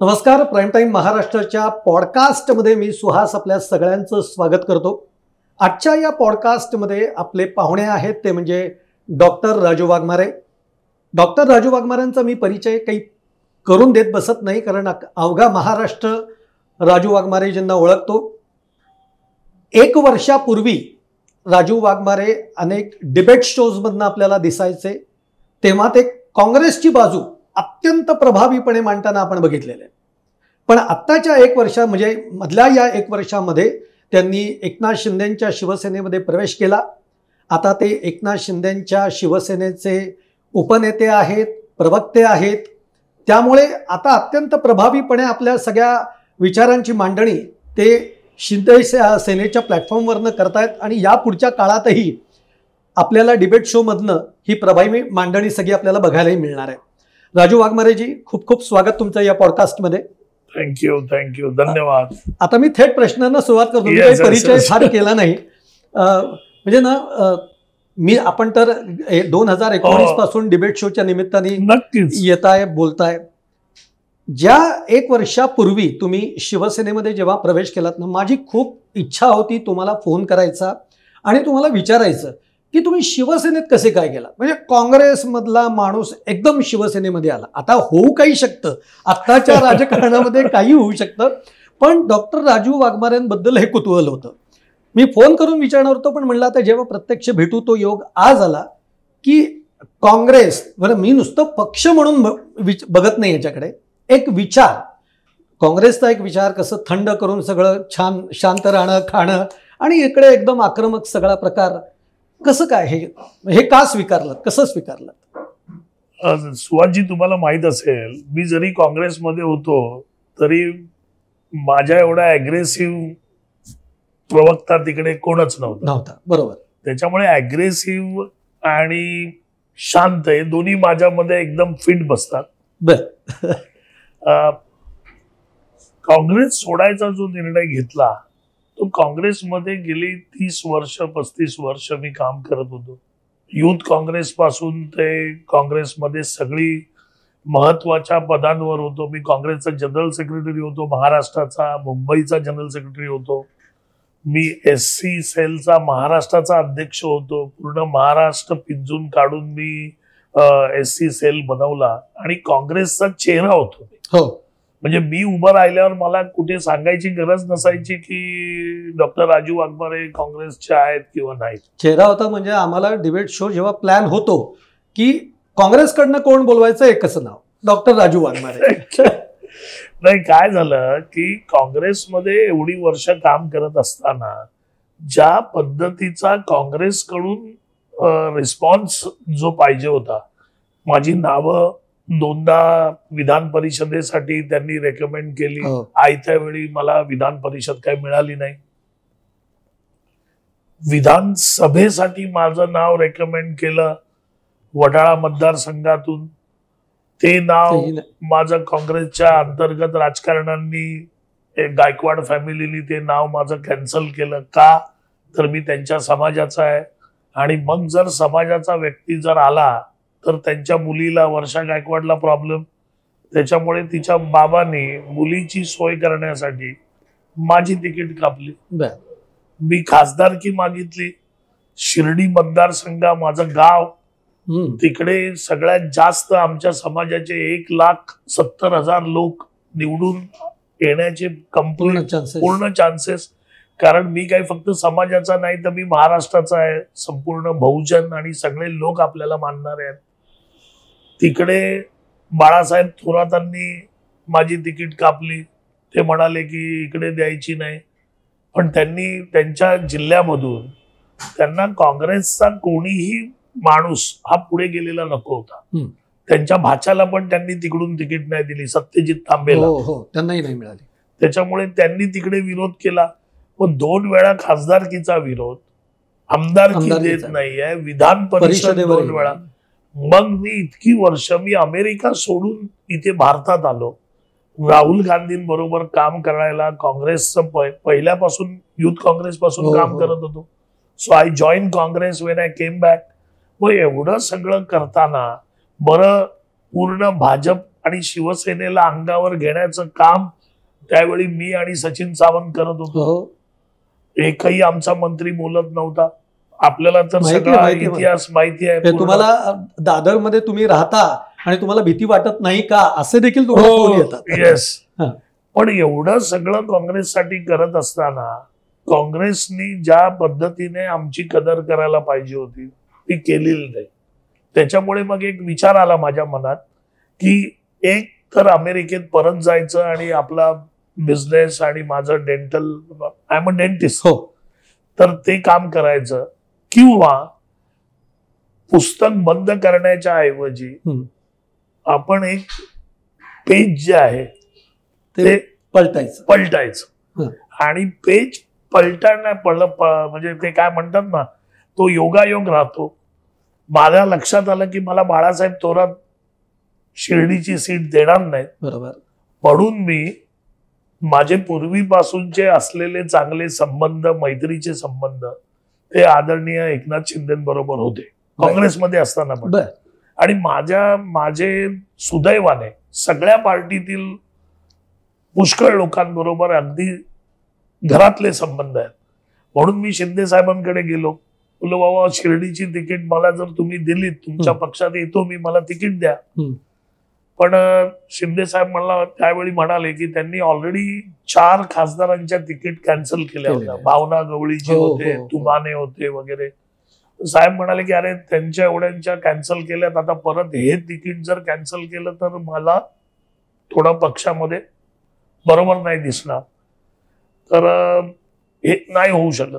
नमस्कार. Prime time महाराष्ट्राच्या पॉडकास्टमध्ये मी सुहास आपल्या सगळ्यांचं स्वागत करतो. आजच्या या पॉडकास्टमध्ये आपले पाहुणे आहेत ते म्हणजे डॉक्टर राजू वाघमारे. डॉक्टर राजू वाघमारेंचा मी परिचय काही करून देत बसत नाही, कारण अवघा महाराष्ट्र राजू वाघमारेजींना ओळखतो. 1 वर्षापूर्वी राजू वाघमारे अनेक डिबेट शोजमधनं आपल्याला दिसायचे, तेव्हा ते काँग्रेसची बाजू अत्यंत प्रभावीपणे मांडताना आपण बघितलेले. पण आत्ताच्या 1 वर्षा म्हणजे मधल्या या 1 वर्षामध्ये त्यांनी एकनाथ शिंदेंच्या शिवसेनेमध्ये प्रवेश केला. आता ते एकनाथ शिंदेंच्या शिवसेनेचे उपनेते आहेत, प्रवक्ते आहेत. त्यामुळे आता अत्यंत प्रभावीपणे आपल्या सगळ्या विचारांची मांडणी ते शिंदे सेनेच्या प्लॅटफॉर्मवरनं करतायत आणि या पुढच्या काळातही आपल्याला डिबेट शोमधनं ही प्रभावी मांडणी सगळी आपल्याला बघायलाही मिळणार आहे. राजू वाघमारेजी, खूप खूप स्वागत तुमचं या पॉडकास्टमध्ये. थँक्यू, धन्यवाद. आता मी थेट प्रश्नांना सुरुवात करतो. मी काही परिचय फार केला नाही. म्हणजे ना, आपण तर 2019 पासून डिबेट शोच्या निमित्ताने नक्कीच येताय, बोलताय. ज्या 1 वर्षापूर्वी तुम्ही शिवसेनेमध्ये जेव्हा प्रवेश केलात ना, माझी खूप इच्छा होती तुम्हाला फोन करायचा आणि तुम्हाला विचारायचं की तुम्ही शिवसेनेत कसे काय गेला. म्हणजे काँग्रेसमधला माणूस एकदम शिवसेनेमध्ये आला. आता होऊ काही शकतं, आत्ताच्या राजकारणामध्ये काही होऊ शकतं, पण डॉक्टर राजू वाघमारेंबद्दल हे कुतूहल होतं. मी फोन करून विचारणार होतो, पण म्हणलं आता जेव्हा प्रत्यक्ष भेटू तो योग आज आला की काँग्रेस, बरं मी नुसतं पक्ष म्हणून बघत नाही याच्याकडे, एक विचार, काँग्रेसचा एक विचार, कसं थंड करून सगळं छान शांत राहणं, खाणं, आणि इकडे एकदम आक्रमक सगळा प्रकार, कसं काय हे का स्वीकारलं, कसं स्वीकारलं? सुहासजी, तुम्हाला माहित असेल, मी जरी काँग्रेसमध्ये होतो तरी माझ्या एवढा अग्रेसिव्ह प्रवक्ता तिकडे कोणच नव्हता. बरोबर. त्याच्यामुळे अग्रेसिव्ह आणि शांत हे दोन्ही माझ्यामध्ये एकदम फिट बसतात. काँग्रेस सोडायचा जो निर्णय घेतला तो काँग्रेसमध्ये गेली 30 वर्ष 35 वर्ष मी काम करत होतो. युथ काँग्रेस पासून ते काँग्रेसमध्ये सगळी महत्वाच्या पदांवर होतो. मी काँग्रेसचा जनरल सेक्रेटरी होतो, महाराष्ट्राचा, मुंबईचा जनरल सेक्रेटरी होतो. मी SC सेलचा महाराष्ट्राचा अध्यक्ष होतो. पूर्ण महाराष्ट्र पिंजून काढून मी SC सेल बनवला आणि काँग्रेसचा चेहरा होतो. हो, म्हणजे मी उभं राहिल्यावर मला कुठे सांगायची गरज नसायची की डॉक्टर राजू वाघमारे काँग्रेसचे आहेत किंवा नाही. चेहरा होता. म्हणजे आम्हाला डिबेट शो जेव्हा प्लॅन होतो की काँग्रेसकडनं कोण बोलवायचं, एकच नाव, डॉक्टर राजू वाघमारे. नाही, काय झालं की काँग्रेसमध्ये एवढी वर्ष काम करत असताना ज्या पद्धतीचा काँग्रेसकडून रिस्पॉन्स जो पाहिजे होता, माझी नावं 2दा विधान परिषदेसाठी त्यांनी रेकमेंड केली. आयत्या वेळी मला विधान परिषद काही मिळाली नाही. विधानसभेसाठी माझं नाव रेकमेंड केलं वडाळा मतदारसंघातून. ते नाव माझं काँग्रेसच्या अंतर्गत राजकारण्यांनी, गायकवाड फॅमिलीनी ते नाव माझं कॅन्सल केलं. का तर मी त्यांच्या समाजाचा आहे, आणि मग जर समाजाचा व्यक्ती जर आला तर त्यांच्या मुलीला, वर्षा गायकवाडला प्रॉब्लेम. त्याच्यामुळे तिच्या बाबांनी मुलीची सोय करण्यासाठी माझी तिकीट कापली. मी खासदारकी मागितली. शिर्डी मतदारसंघ माझं गाव, तिकडे सगळ्यात जास्त आमच्या समाजाचे 1,70,000 लोक निवडून येण्याचे पूर्ण चान्सेस. कारण मी काही फक्त समाजाचा नाही तर मी महाराष्ट्राचा आहे. संपूर्ण बहुजन आणि सगळे लोक आपल्याला मानणारे आहेत. तिकडे बाळासाहेब थोरातांनी माझी तिकीट कापली. ते म्हणाले की इकडे द्यायची नाही, पण त्यांनी त्यांच्या जिल्ह्यामधून त्यांना काँग्रेसचा कोणीही माणूस हा पुढे गेलेला नको होता. त्यांच्या भाच्याला पण त्यांनी तिकडून तिकीट नाही दिली, सत्यजित तांबेला. त्यांनाही नाही मिळाली. त्याच्यामुळे त्यांनी तिकडे विरोध केला. व 2 वेळा खासदारकीचा विरोध, आमदारकी देत नाहीये, विधान परिषद 2 वेळा. मग मी इतकी वर्ष मी अमेरिका सोडून इथे भारतात आलो. राहुल गांधींबरोबर काम करायला काँग्रेसचं पहिल्यापासून युथ काँग्रेस पासून काम करत होतो. So I join Congress when I came back. व एवढं सगळं करताना बरं पूर्ण भाजप आणि शिवसेनेला अंगावर घेण्याचं काम त्यावेळी मी आणि सचिन सावंत करत होतो. एकही आमचा मंत्री बोलत नव्हता. आपल्याला तर सगळा इतिहास माहिती आहे. तुम्हाला दादरमध्ये तुम्ही राहता आणि तुम्हाला भीती वाटत नाही का असे देखील येतात. येस. पण एवढं सगळं काँग्रेससाठी करत असताना काँग्रेसनी ज्या पद्धतीने आमची कदर करायला पाहिजे होती ती केलेली नाही. त्याच्यामुळे मग एक विचार आला माझ्या मनात की एक तर अमेरिकेत परत जायचं आणि आपला बिझनेस आणि माझं dental, I am a dentist, तर ते काम करायचं, किंवा पुस्तक बंद करण्याच्या ऐवजी आपण एक पेज जे आहे ते पलटायचं आणि पेज म्हणजे ते काय म्हणतात ना, तो योगायोग राहतो. माझ्या लक्षात आलं की मला बाळासाहेब थोरात शिर्डीची सीट देणार नाहीत. बरोबर. म्हणून मी माझे पूर्वीपासूनचे असलेले चांगले संबंध, मैत्रीचे संबंध, ते आदरणीय एकनाथ शिंदेबरोबर होते काँग्रेसमध्ये असताना पण. आणि माझे सुदैवाने सगळ्या पार्टीतील पुष्कळ लोकांबरोबर अगदी घरातले संबंध आहेत. म्हणून मी शिंदे साहेबांकडे गेलो, बोललो बाबा शिर्डीची तिकीट मला जर तुम्ही दिलीत, तुमच्या पक्षात येतो मी, मला तिकीट द्या. पण शिंदे साहेब मला त्यावेळी म्हणाले की त्यांनी ऑलरेडी 4 खासदारांच्या तिकीट कॅन्सल केल्या होत्या. भावना गवळीचे होते, तुमाने होते वगैरे. साहेब म्हणाले की अरे त्यांच्या एवढ्यांच्या कॅन्सल केल्यात, आता परत हे तिकीट जर कॅन्सल केलं तर मला थोडं पक्षामध्ये बरोबर नाही दिसणार, तर हे नाही होऊ शकत.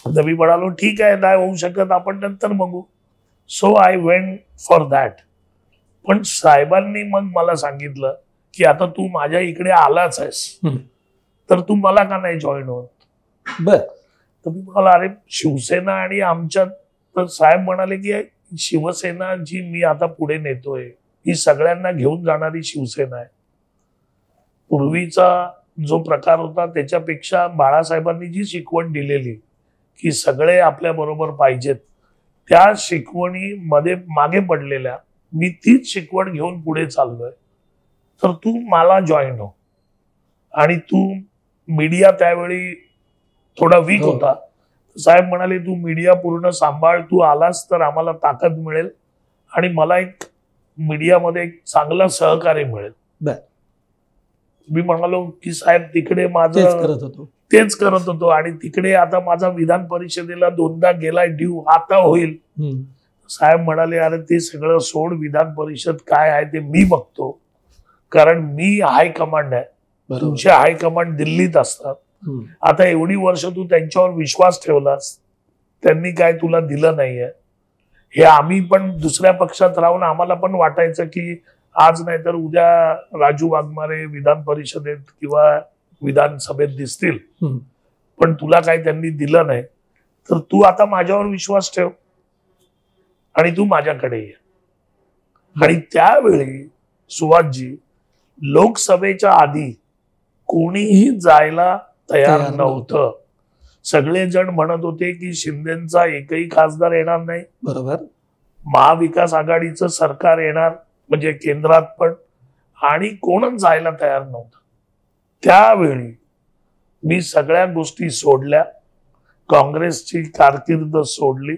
तर मी म्हणालो ठीक आहे, नाही होऊ शकत, आपण नंतर बघू. So I went for that. पण साहेबांनी मग मला सांगितलं की आता तू माझ्या इकडे आलाच आहेस, तर तू मला का नाही जॉईन होत. तर मी म्हणाला अरे शिवसेना आणि आमच्यात, तर साहेब म्हणाले की शिवसेना जी मी आता पुढे नेतोय ही सगळ्यांना घेऊन जाणारी शिवसेना आहे. पूर्वीचा जो प्रकार होता त्याच्यापेक्षा बाळासाहेबांनी जी शिकवण दिलेली की सगळे आपल्या बरोबर पाहिजेत, त्या शिकवणी मध्ये मागे पडलेल्या मी तीच शिकवण घेऊन पुढे चाललोय. तर तू मला जॉईन हो. आणि तू मीडिया त्यावेळी थोडा वीक होता. साहेब म्हणाले तू मीडिया पूर्ण सांभाळ, तू आलास तर आम्हाला ताकद मिळेल आणि मला एक मीडियामध्ये एक चांगलं सहकार्य मिळेल. मी म्हणालो की साहेब तिकडे माझं तेच करत होतो आणि तिकडे आता माझा विधान परिषदेला 2दा गेलाय ड्यू, आता होईल. साहेब म्हणाले अरे ते सगळं सोड, विधान परिषद काय आहे ते मी बघतो, कारण मी हायकमांड आहे, तुमचे हायकमांड दिल्लीत असतात. आता एवढी वर्ष तू त्यांच्यावर विश्वास ठेवलास, त्यांनी काय तुला दिलं नाहीये. हे आम्ही पण दुसऱ्या पक्षात राहून आम्हाला पण वाटायचं की आज नाही तर उद्या राजू वाघमारे विधान परिषदेत किंवा विधानसभेत दिसतील, पण तुला काही त्यांनी दिलं नाही, तर तू आता माझ्यावर विश्वास ठेव आणि तू माझ्याकडे ये. आणि त्यावेळी सुभाषजी लोकसभेच्या आधी कोणीही जायला तयार नव्हतं. सगळेजण म्हणत होते की शिंदेचा एकही खासदार येणार नाही, बरोबर, महाविकास आघाडीचं सरकार येणार म्हणजे केंद्रात पण, आणि कोणच जायला तयार नव्हतं. त्यावेळी मी सगळ्या गोष्टी सोडल्या, काँग्रेसची कारकीर्द सोडली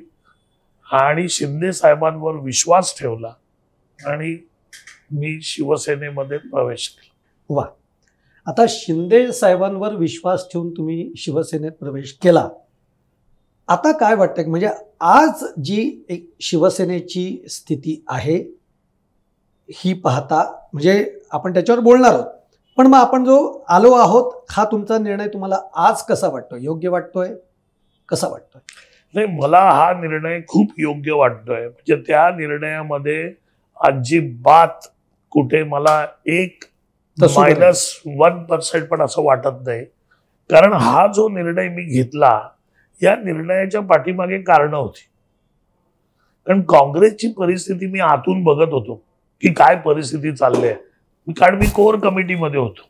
आणि शिंदे साहेबांवर विश्वास ठेवला आणि मी शिवसेनेमध्ये प्रवेश केला. वा. आता शिंदे साहेबांवर विश्वास ठेवून तुम्ही शिवसेनेत प्रवेश केला. आता काय वाटतं, म्हणजे आज जी एक शिवसेनेची स्थिती आहे ही पाहता, म्हणजे आपण त्याच्यावर बोलणार आहोत, पण मग आपण जो आलो आहोत हा तुमचा निर्णय तुम्हाला आज कसा वाटतोय? योग्य वाटतोय, कसा वाटतोय? नाही, मला हा निर्णय खूप योग्य वाटतोय. म्हणजे त्या निर्णयामध्ये अजिबात कुठे मला एक -1% पण असं वाटत नाही. कारण हा जो निर्णय मी घेतला, या निर्णयाच्या पाठीमागे कारण होती. कारण काँग्रेसची परिस्थिती मी आतून बघत होतो की काय परिस्थिती चालली आहे. कारण मी कोर कमिटीमध्ये होतो,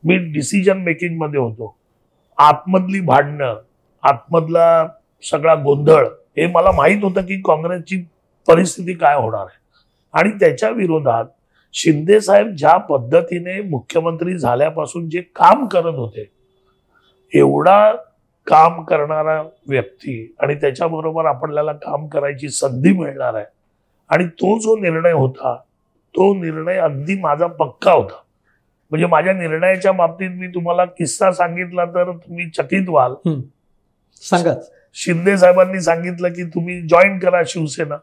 मी डिसिजन मेकिंग मध्ये होतो. आतमधली भांडणं, आतमधला सगळा गोंधळ हे मला माहित होतं की काँग्रेसची परिस्थिती काय होणार आहे. आणि त्याच्या विरोधात शिंदे साहेब ज्या पद्धतीने मुख्यमंत्री झाल्यापासून जे काम करत होते, एवढा काम करणारा व्यक्ती आणि त्याच्याबरोबर आपल्याला काम करायची संधी मिळणार आहे, आणि तो जो निर्णय होता तो निर्णय अगदी माझा पक्का होता. म्हणजे माझ्या निर्णयाच्या बाबतीत मी तुम्हाला किस्सा सांगितला तर तुम्ही चकित व्हाल. सांगा. शिंदे साहेबांनी सांगितलं की तुम्ही जॉईन करा शिवसेना.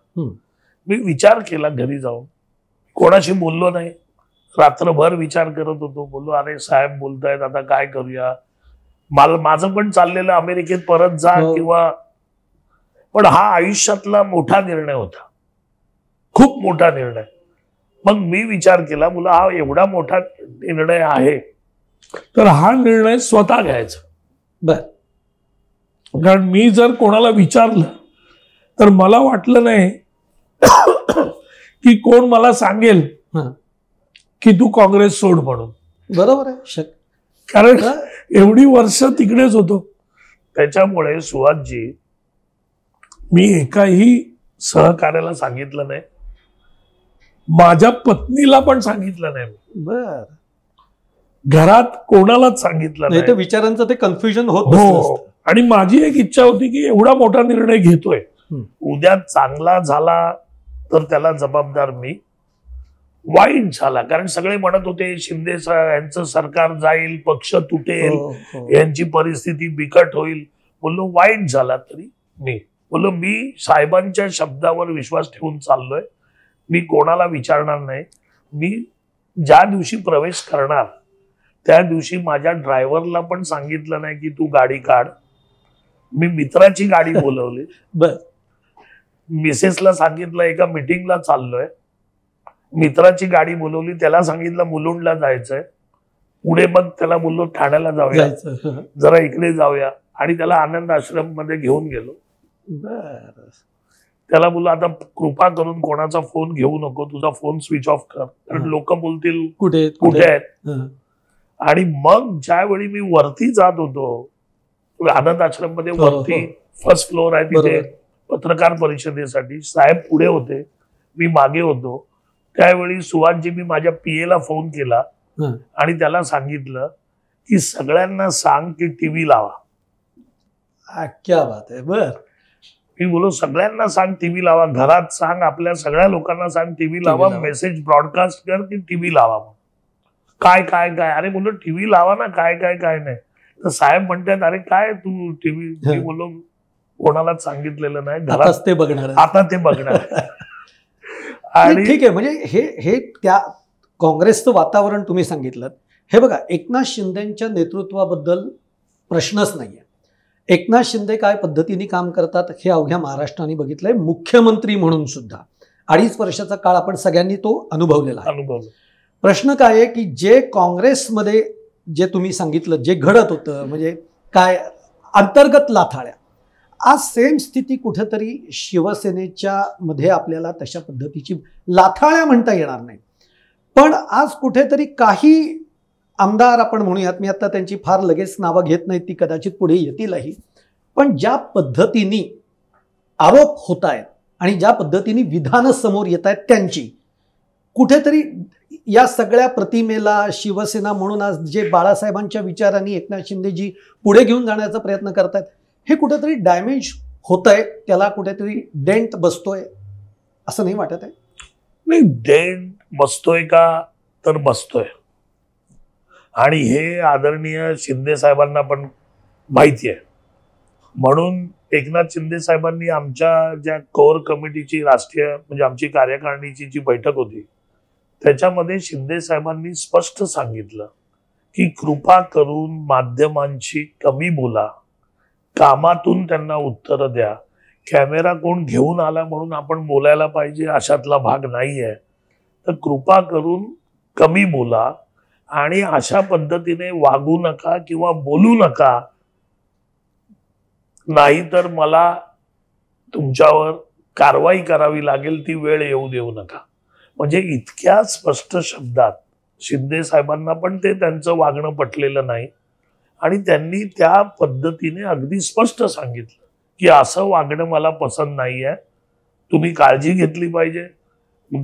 मी विचार केला घरी जाऊन, कोणाशी बोललो नाही, रात्रभर विचार करत होतो. बोललो अरे साहेब बोलतायत, आता काय करूया. माझं पण चाललेलं अमेरिकेत परत जा किंवा, पण हा आयुष्यातला मोठा निर्णय होता, खूप मोठा निर्णय. मग मी विचार केला, मुला हा एवढा मोठा निर्णय आहे तर हा निर्णय स्वतः घ्यायचा. बर. कारण मी जर कोणाला विचारलं तर मला वाटलं नाही की कोण मला सांगेल की तू काँग्रेस सोड म्हणून. बरोबर आहे. कारण एवढी वर्ष तिकडेच होतो. त्याच्यामुळे सुहासजी, मी एकाही सहकार्याला सांगितलं नाही, माझ्या पत्नीला पण सांगितलं नाही. बर. घरात कोणालाच सांगितलं नाही. विचारांचं ते कन्फ्युजन होत. हो. आणि माझी एक इच्छा होती की एवढा मोठा निर्णय घेतोय, उद्या चांगला झाला तर त्याला जबाबदार मी, वाईट झाला कारण सगळे म्हणत होते शिंदे यांचं सरकार जाईल, पक्ष तुटेल, यांची परिस्थिती बिकट होईल. बोललो वाईट झाला तरी मी, बोललो मी साहेबांच्या शब्दावर विश्वास ठेवून चाललोय, मी कोणाला विचारणार नाही. मी ज्या दिवशी प्रवेश करणार त्या दिवशी माझ्या ड्रायव्हरला पण सांगितलं नाही की तू गाडी काढ. मी मित्राची गाडी बोलवली. मिसेसला सांगितलं एका मीटिंगला चाललोय, मित्राची गाडी बोलवली, त्याला सांगितलं मुलुंडला जायचंय. पुढे मग त्याला बोललो ठाण्याला जाऊया, जरा इकडे जाऊया, आणि त्याला आनंद आश्रम मध्ये घेऊन गेलो. त्याला बोललो आता कृपा करून कोणाचा फोन घेऊ नको, तुझा फोन स्विच ऑफ कर, कारण लोक बोलतील कुठे कुठे आहेत. आणि मग ज्यावेळी मी वरती जात होतो आनंद आश्रम मध्ये, वरती फर्स्ट फ्लोअर आहे तिथे पत्रकार परिषदेसाठी, साहेब पुढे होते, मी मागे होतो. त्यावेळी सुहासजी, मी माझ्या पीएला फोन केला आणि त्याला सांगितलं की सगळ्यांना सांग की टीव्ही लावा. क्या बात आहे. बर. मी बोलो सगळ्यांना सांग टीव्ही लावा, घरात सांग, आपल्या सगळ्या लोकांना सांग टीव्ही लावा, मेसेज ब्रॉडकास्ट कर की टीव्ही लावा. काय काय काय, अरे बोललो टीव्ही लावा ना, काय काय काय नाही. तर साहेब म्हणतात अरे काय तू टीव्ही, मी बोललो कोणालाच सांगितलेलं नाही, घरात ते बघणार, आता ते बघणार. आणि ठीक आहे. म्हणजे हे त्या काँग्रेसचं वातावरण तुम्ही सांगितलं. हे बघा, एकनाथ शिंदेच्या नेतृत्वाबद्दल प्रश्नच नाहीये. एकनाथ शिंदे काय पद्धतीने काम करतात हे अवघ्या महाराष्ट्राने बघितलंय. मुख्यमंत्री म्हणून सुद्धा 2.5 वर्षाचा काळ आपण सगळ्यांनी तो अनुभवलेला आहे. प्रश्न काय आहे की जे काँग्रेसमध्ये जे तुम्ही सांगितलं जे घडत होतं, म्हणजे काय अंतर्गत लाथाळ्या, आज सेम स्थिती कुठेतरी शिवसेनेच्या मध्ये आपल्याला तशा पद्धतीची लाथाळ्या म्हणता येणार नाही, पण आज कुठेतरी काही आमदार आपण म्हणूयात, मी आता त्यांची फार लगेच नावं घेत नाहीत, ती कदाचित पुढे येतीलही, पण ज्या पद्धतीने आरोप होत आहेत आणि ज्या पद्धतीने विधानं समोर येत आहेत त्यांची, कुठेतरी या सगळ्या प्रतिमेला शिवसेना म्हणून आज जे बाळासाहेबांच्या विचारांनी एकनाथ शिंदेजी पुढे घेऊन जाण्याचा प्रयत्न करतायत, हे कुठेतरी डॅमेज होत आहे, त्याला कुठेतरी डेंट बसतोय असं नाही वाटत आहे? नाही, डेंट बसतोय का तर बसतोय, आणि हे आदरणीय शिंदे साहेबांना पण माहिती आहे. म्हणून एकनाथ शिंदे साहेबांनी आमच्या ज्या कोर कमिटीची राष्ट्रीय म्हणजे आमची कार्यकारिणीची जी बैठक होती त्याच्यामध्ये शिंदे साहेबांनी स्पष्ट सांगितलं की कृपा करून माध्यमांशी कमी बोला, कामातून त्यांना उत्तर द्या, कॅमेरा कोण घेऊन आला म्हणून आपण बोलायला पाहिजे अशातला भाग नाहीये, तर कृपा करून कमी बोला आणि अशा पद्धतीने वागू नका किंवा बोलू नका, नाहीतर मला तुमच्यावर कारवाई करावी लागेल, ती वेळ येऊ देऊ नका. म्हणजे इतक्या स्पष्ट शब्दात शिंदे साहेबांना पण ते त्यांचं वागणं पटलेलं नाही आणि त्यांनी त्या पद्धतीने अगदी स्पष्ट सांगितलं की असं वागणं मला पसंत नाहीये, तुम्ही काळजी घेतली पाहिजे.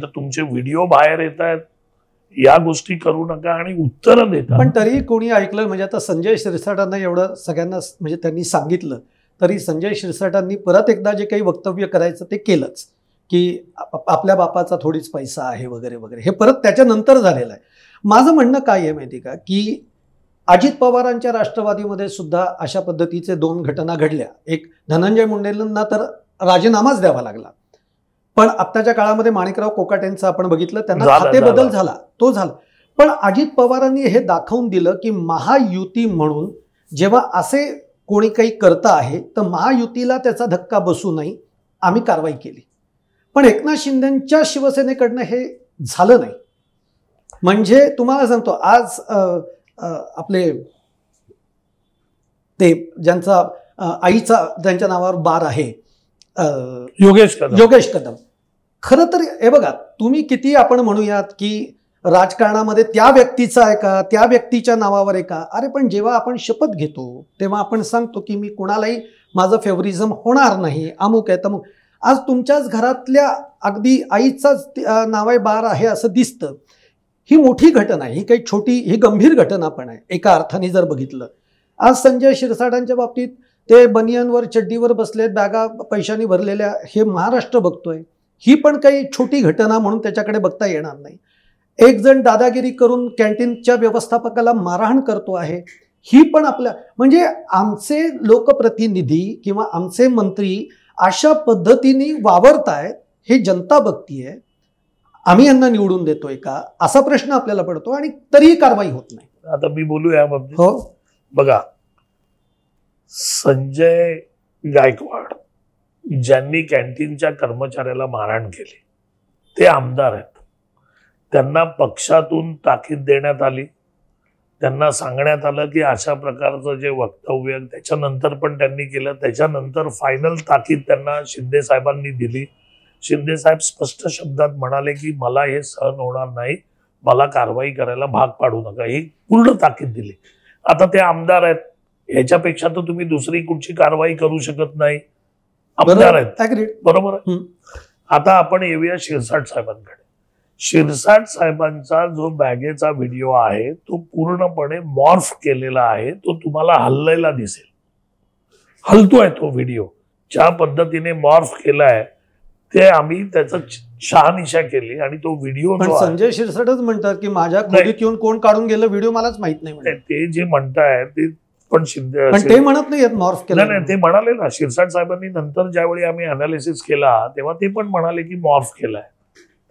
तुमचे व्हिडिओ बाहेर येत आहेत, या गोष्टी करू नका आणि उत्तरं देता. पण तरी कोणी ऐकलं म्हणजे आता संजय शिरसाटांना एवढं सगळ्यांना म्हणजे त्यांनी सांगितलं तरी संजय शिरसाटांनी परत एकदा जे काही वक्तव्य करायचं ते केलंच की आपल्या बापाचा थोडीच पैसा आहे वगैरे वगैरे. हे परत त्याच्यानंतर झालेलं आहे. माझं म्हणणं काय आहे माहिती का की अजित पवारांच्या राष्ट्रवादीमध्ये सुद्धा अशा पद्धतीचे 2 घटना घडल्या. एक धनंजय मुंडेंना तर राजीनामाच द्यावा लागला. पण आत्ताच्या काळामध्ये माणिकराव कोकाटेंचं आपण बघितलं, त्यांना खाते बदल झाला, तो झाला. पण अजित पवारांनी हे दाखवून दिलं की महायुती म्हणून जेव्हा असे कोणी काही करतं आहे तर महायुतीला त्याचा धक्का बसू नये, आम्ही कारवाई केली. पण एकनाथ शिंदेच्या शिवसेनेकडनं हे झालं नाही. म्हणजे तुम्हाला सांगतो आज आपले ते ज्यांचा आईचा त्यांच्या नावावर बार आहे योगेश कदम. खरं तर हे बघा, तुम्ही किती आपण म्हणूयात की राजकारणामध्ये त्या व्यक्तीचा आहे का, त्या व्यक्तीच्या नावावर आहे का, अरे पण जेव्हा आपण शपथ घेतो तेव्हा आपण सांगतो की मी कुणालाही माझं फेवरिझम होणार नाही, अमुक आहे तमुक. आज तुमच्याच घरातल्या अगदी आईचाच नावे बार आहे असं दिसतं. ही मोठी घटना आहे, ही काही छोटी, ही गंभीर घटना पण आहे एका अर्थाने जर बघितलं. आज संजय शिरसाटांच्या बाबतीत ते बनियनवर चड्डीवर बसलेत, बॅगा पैशानी भरलेल्या, हे महाराष्ट्र बघतोय. ही पण काही छोटी घटना म्हणून त्याच्याकडे बघता येणार नाही. एक जण दादागिरी करून कॅन्टीनच्या व्यवस्थापकाला मारहाण करतो आहे, ही पण आपल्या म्हणजे आमचे लोकप्रतिनिधी किंवा आमचे मंत्री अशा पद्धतीने वावरतायत, हे जनता बघतीये. आम्ही यांना निवडून देतोय का असा प्रश्न आपल्याला पडतो आणि तरीही कारवाई होत नाही. आता मी बोलू या बाबतीत. हो बघा, संजय गायकवाड ज्यांनी कॅन्टीनच्या कर्मचाऱ्याला मारहाण केली ते आमदार आहेत. त्यांना पक्षातून ताकीद देण्यात आली, त्यांना सांगण्यात आलं की अशा प्रकारचं जे वक्तव्य त्याच्यानंतर पण त्यांनी केलं. त्याच्यानंतर फायनल ताकीद त्यांना शिंदे साहेबांनी दिली. शिंदे साहेब स्पष्ट शब्दात म्हणाले की मला हे सहन होणार नाही, मला कारवाई करायला भाग पाडू नका, ही पूर्ण ताकीद दिली. आता ते आमदार आहेत, ह्याच्यापेक्षा तर तुम्ही दुसरी कुठची कारवाई करू शकत नाही. आमदार आहेत, बरोबर आहे. आता आपण येऊया शिरसाट साहेबांकडे. शिरसाट साहेबांचा जो बॅगेचा व्हिडिओ आहे तो पूर्णपणे मॉर्फ केलेला आहे. तो तुम्हाला हललेला दिसेल, हलतोय तो व्हिडिओ. ज्या पद्धतीने मॉर्फ केलाय ते आम्ही त्याचं शहानिशा केली आणि तो व्हिडिओ संजय शिरसाटच म्हणतात की माझ्या खोलीत येऊन कोण काढून गेलं व्हिडिओ मलाच माहित नाही. ते जे म्हणताय ते पण ते म्हणत नाही मॉर्फ केलं. नाही, ते म्हणाले ना शिरसाट साहेबांनी. नंतर ज्यावेळी आम्ही अनालिसिस केला तेव्हा ते पण म्हणाले की मॉर्फ केलाय.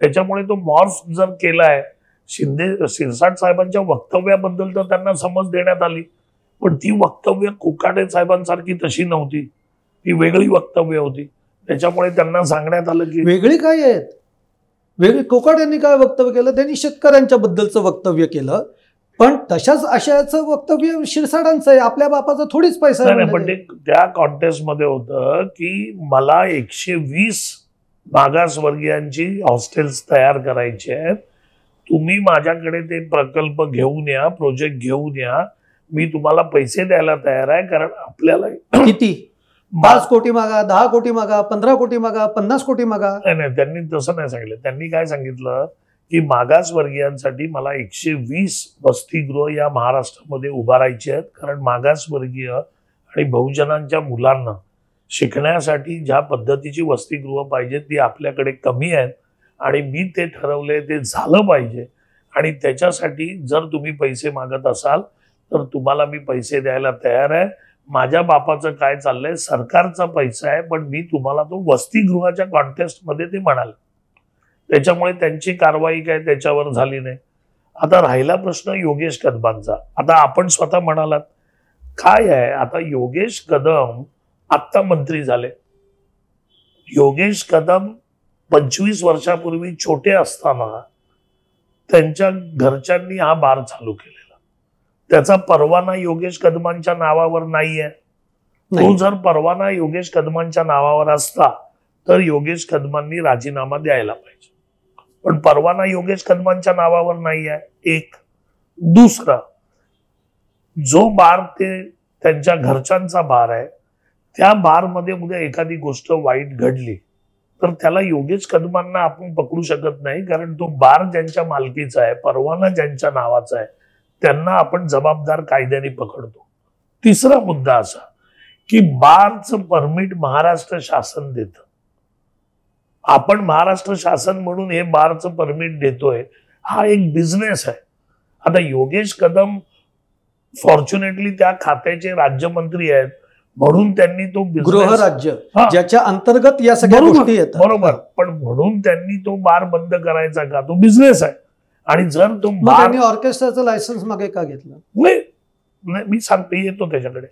त्याच्यामुळे तो मॉर्फ जर केलाय, शिरसाट साहेबांच्या वक्तव्याबद्दल तर त्यांना समज देण्यात आली, पण ती वक्तव्य कोकाटे साहेबांसारखी तशी नव्हती, ती वेगळी वक्तव्य होती. त्याच्यामुळे त्यांना सांगण्यात आलं की वेगळी काय आहेत, वेगळी. कोकाटेंनी काय वक्तव्य केलं, त्यांनी शेतकऱ्यांच्या बद्दलचं वक्तव्य केलं, पण तशाच आशयाचं वक्तव्य शिरसाटांचं आहे. आपल्या बापाचा थोडीच पैसा नाही, पण ते त्या कॉन्टेस्ट मध्ये होतं की मला 120 मागासवर्गीयांची हॉस्टेल्स तयार करायचे आहेत, तुम्ही माझ्याकडे ते प्रकल्प घेऊन या, प्रोजेक्ट घेऊन या, मी तुम्हाला पैसे द्यायला तयार आहे. कारण आपल्याला किती 5 कोटी मागा, 10 कोटी मागा, 15 कोटी मागा, 50 कोटी मागा. नाही, त्यांनी तसं नाही सांगितलं. त्यांनी काय सांगितलं की मागासवर्गीयांसाठी मला 120 वसतिगृह या महाराष्ट्रामध्ये उभारायचे आहेत. कारण मागासवर्गीय आणि बहुजनांच्या मुलांना शिकण्यासाठी ज्या पद्धतीची वसतिगृह पाहिजे ती आपल्याकडे कमी आहेत आणि मी ते ठरवले, ते झालं पाहिजे. आणि त्याच्यासाठी जर तुम्ही पैसे मागत असाल तर तुम्हाला मी पैसे द्यायला तयार आहे. माझ्या बापाचं काय चाललंय, सरकारचा पैसा आहे, पण मी तुम्हाला तो वसतिगृहाच्या कॉन्टेस्ट मध्ये ते म्हणाले. त्याच्यामुळे त्यांची कारवाई काय त्याच्यावर झाली नाही. आता राहिला प्रश्न योगेश कदमांचा. आता आपण स्वतः म्हणालात काय आहे, आता योगेश कदम आत्ता मंत्री झाले. योगेश कदम 25 वर्षापूर्वी छोटे असताना त्यांच्या घरच्यांनी हा बार चालू केलेला. त्याचा परवाना योगेश कदमांच्या नावावर नाहीये. तो जर परवाना योगेश कदमांच्या नावावर असता तर योगेश कदमांनी राजीनामा द्यायला पाहिजे, पण परवाना योगेश कदमांच्या नावावर नाही आहे. एक. दुसरा, जो बार ते त्यांच्या घरच्यांचा बार आहे, त्या बारमध्ये उद्या एखादी गोष्ट वाईट घडली तर त्याला योगेश कदमांना आपण पकडू शकत नाही, कारण तो बार ज्यांच्या मालकीचा आहे, परवाना ज्यांच्या नावाचा आहे, त्यांना आपण जबाबदार कायद्याने पकडतो. तिसरा मुद्दा असा की बारचं परमिट महाराष्ट्र शासन देतं. आपण महाराष्ट्र शासन म्हणून हे बारचं परमिट देतोय, हा एक बिझनेस आहे. आता योगेश कदम फॉर्च्युनेटली त्या खात्याचे राज्यमंत्री आहेत, म्हणून त्यांनी तो गृहराज्य ज्याच्या अंतर्गत या सगळ्या गोष्टी येतात. बरोबर, पण म्हणून त्यांनी तो बार बंद करायचा का? तो बिझनेस आहे. आणि जर तो बार ऑर्केस्ट्राचं लायसन्स मागे का घेतलं? नाही, मी सांगते, येतो त्याच्याकडे.